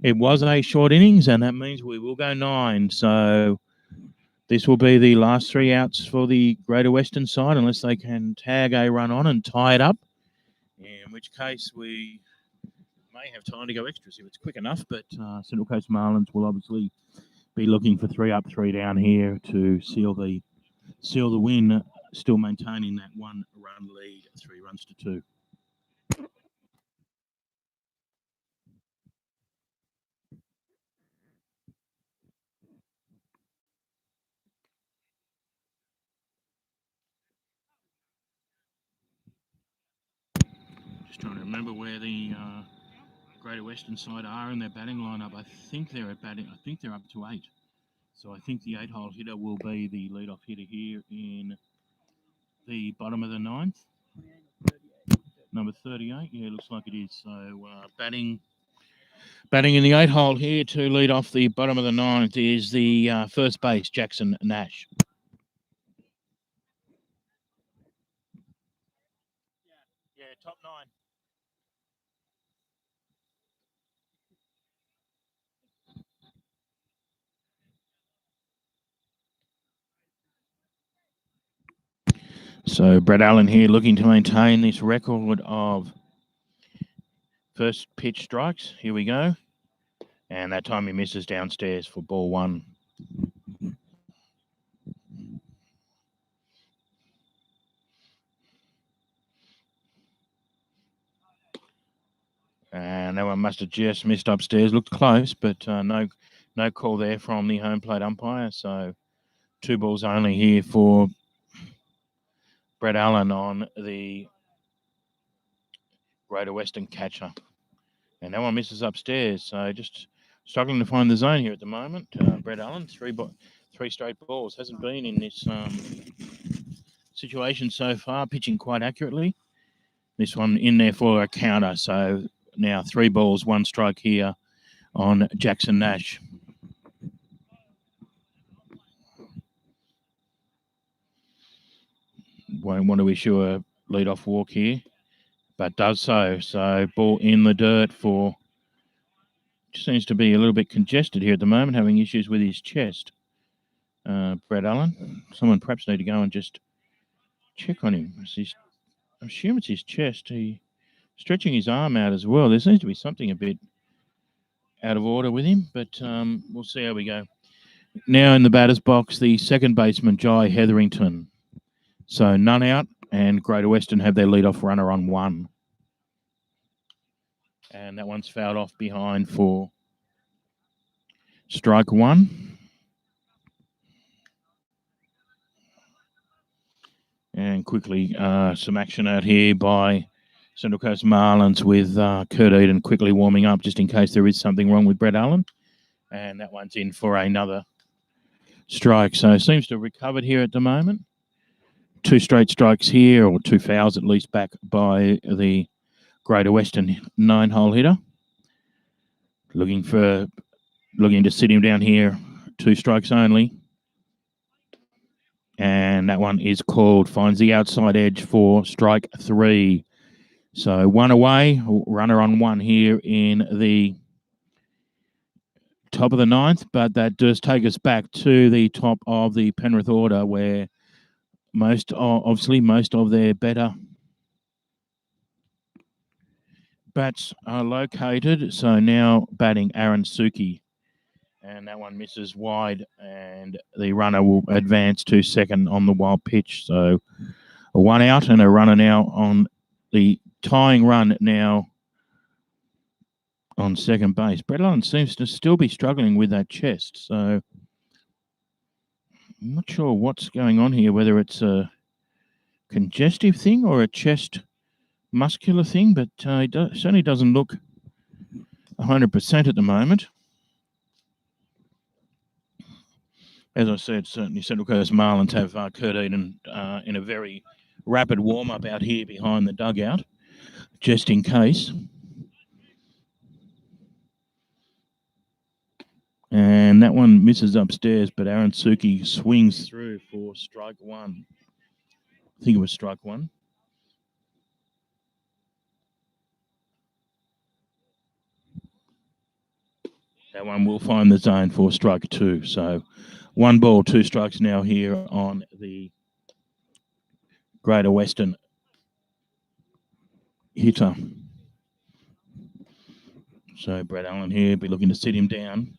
E: it was a short innings, and that means we will go 9. So this will be the last 3 outs for the Greater Western side, unless they can tag a run on and tie it up, in which case we may have time to go extras if it's quick enough. But Central Coast Marlins will obviously be looking for 3 up, 3 down here to seal the win, still maintaining that 1-run lead, 3 runs to 2. Just trying to remember where the Greater Western side are in their batting lineup. I think they're up to 8. So I think the 8-hole hitter will be the lead-off hitter here in the bottom of the 9th. Number 38, yeah, looks like it is. So batting in the 8-hole here to lead off the bottom of the 9th is the first base, Jackson Nash. Yeah, top 9. So Brett Allen here looking to maintain this record of first pitch strikes. Here we go. And that time he misses downstairs for ball 1. And that one must have just missed upstairs. Looked close, but no call there from the home plate umpire. So 2 balls only here for Brett Allen on the Greater Western catcher. And that one misses upstairs. So just struggling to find the zone here at the moment. Brett Allen, 3 straight balls. Hasn't been in this situation so far, pitching quite accurately. This one in there for a counter. So now 3 balls, 1 strike here on Jackson Nash. Won't want to issue a lead-off walk here, but does so. So ball in the dirt for... Just seems to be a little bit congested here at the moment, having issues with his chest. Brett Allen. Someone perhaps need to go and just check on him. I assume it's his chest. He's stretching his arm out as well. There seems to be something a bit out of order with him, but we'll see how we go. Now in the batter's box, the second baseman, Jai Hetherington. So none out, and Greater Western have their leadoff runner on 1. And that one's fouled off behind for strike 1. And quickly, some action out here by Central Coast Marlins with Kurt Eden quickly warming up just in case there is something wrong with Brett Allen. And that one's in for another strike. So seems to have recovered here at the moment. 2 straight strikes here, or 2 fouls at least, back by the Greater Western 9-hole hitter. Looking to sit him down here. 2 strikes only. And that one is called. Finds the outside edge for strike 3. So 1 away, runner on 1 here in the top of the 9th. But that does take us back to the top of the Penrith order, where most of their better bats are located. So now batting Aaron Suki. And that one misses wide, and the runner will advance to second on the wild pitch. So a 1 out and a runner now on the tying run now on second base. Brett Allen seems to still be struggling with that chest. So I'm not sure what's going on here, whether it's a congestive thing or a chest muscular thing, but it certainly doesn't look 100% at the moment. As I said, certainly Central Coast Marlins have Kurt Eden in a very rapid warm-up out here behind the dugout, just in case. And that one misses upstairs, but Aaron Suki swings through for strike 1. I think it was strike 1. That one will find the zone for strike 2. So 1 ball, 2 strikes now here on the Greater Western hitter. So Brett Allen here be looking to sit him down.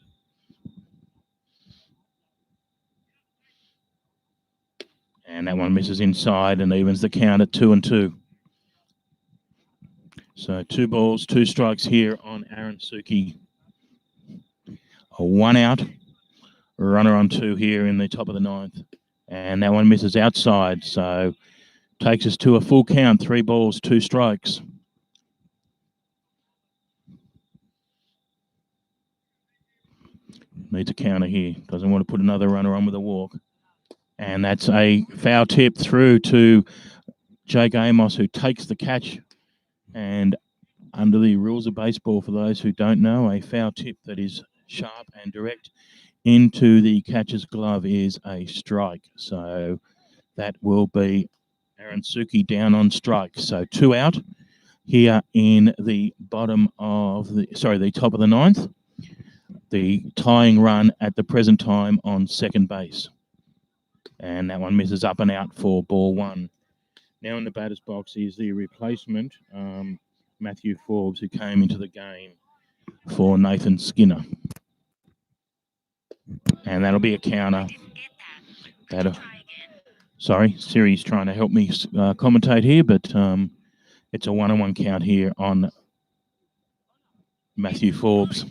E: And that one misses inside and evens the count at 2-2. So 2 balls, 2 strikes here on Aaron Suki. A 1 out. Runner on 2 here in the top of the 9th. And that one misses outside. So takes us to a full count. 3 balls, 2 strikes. Needs a counter here. Doesn't want to put another runner on with a walk. And that's a foul tip through to Jake Amos, who takes the catch. And under the rules of baseball, for those who don't know, a foul tip that is sharp and direct into the catcher's glove is a strike. So that will be Aaron Suki down on strike. So 2 out here in the the top of the ninth. The tying run at the present time on second base. And that one misses up and out for ball 1. Now in the batter's box is the replacement, Matthew Forbes, who came into the game for Nathan Skinner. And that'll be a counter. Sorry, Siri's trying to help me commentate here, but it's a 1-on-1 count here on Matthew Forbes.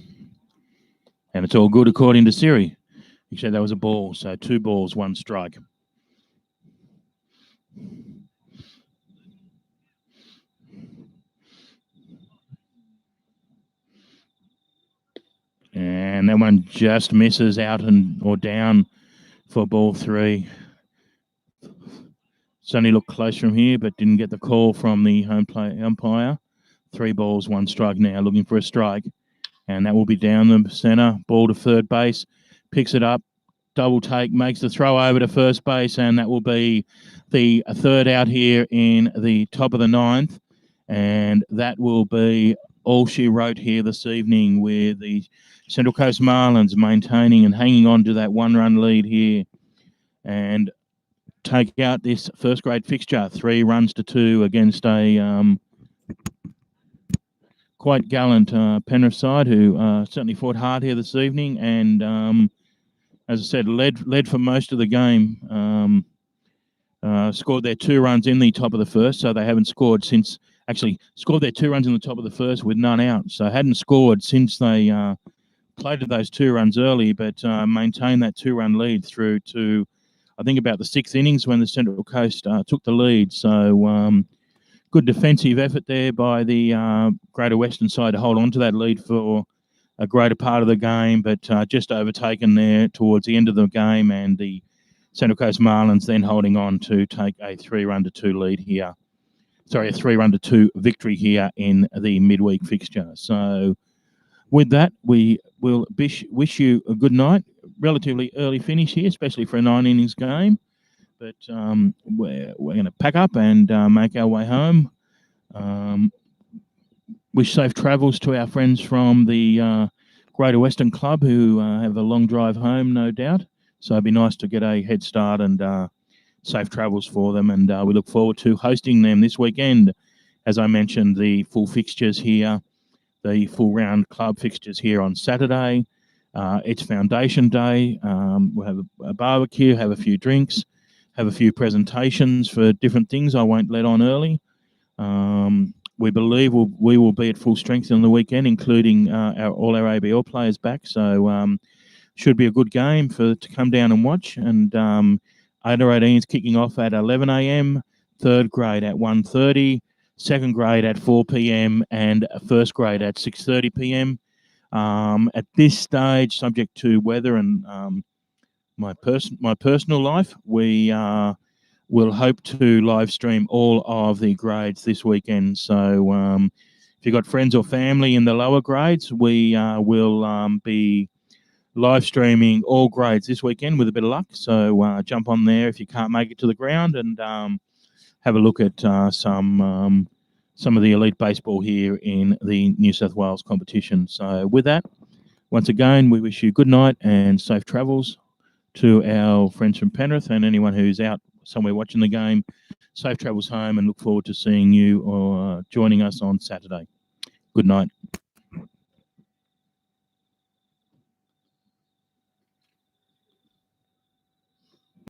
E: And it's all good according to Siri. He said that was a ball, so 2 balls, 1 strike. And that one just misses out or down for ball 3. Sonny looked close from here, but didn't get the call from the home plate umpire. 3 balls, 1 strike now, looking for a strike. And that will be down the center. Ball to third base. Picks it up. Double take. Makes the throw over to first base. And that will be the third out here in the top of the ninth. And that will be all she wrote here this evening, with the Central Coast Marlins maintaining and hanging on to that 1-run lead here. And take out this first grade fixture. 3 runs to 2 against a quite gallant Penrith side, who certainly fought hard here this evening, and as I said, led for most of the game. Scored their 2 runs in the top of the first, so they haven't scored since. Actually, scored their 2 runs in the top of the first with none out, so hadn't scored since they played those 2 runs early, but maintained that 2-run lead through to, I think, about the 6th innings when the Central Coast took the lead. So good defensive effort there by the Greater Western side to hold on to that lead for a greater part of the game, but just overtaken there towards the end of the game, and the Central Coast Marlins then holding on to take a 3-run to 2 lead here. Sorry, a 3-run to 2 victory here in the midweek fixture. So with that, we will wish you a good night. Relatively early finish here, especially for a 9-innings game. But we're going to pack up and make our way home. Wish safe travels to our friends from the Greater Western Club, who have a long drive home, no doubt. So it'd be nice to get a head start and safe travels for them. And we look forward to hosting them this weekend. As I mentioned, the full fixtures here, the full round club fixtures here on Saturday. It's Foundation Day. We'll have a barbecue, have a few drinks, have a few presentations for different things I won't let on early. We believe we will be at full strength on the weekend, including all our ABL players back. So should be a good game to come down and watch. And under 18 is kicking off at 11 a.m, 3rd grade at 1:30, 2nd grade at 4 p.m, and 1st grade at 6:30 p.m. At this stage, subject to weather and my personal life, we will hope to live stream all of the grades this weekend. So if you've got friends or family in the lower grades, we will be live streaming all grades this weekend with a bit of luck. So jump on there if you can't make it to the ground, and have a look at some of the elite baseball here in the New South Wales competition. So with that, once again, we wish you good night and safe travels to our friends from Penrith, and anyone who's out somewhere watching the game, safe travels home, and look forward to seeing you or joining us on Saturday. Good night.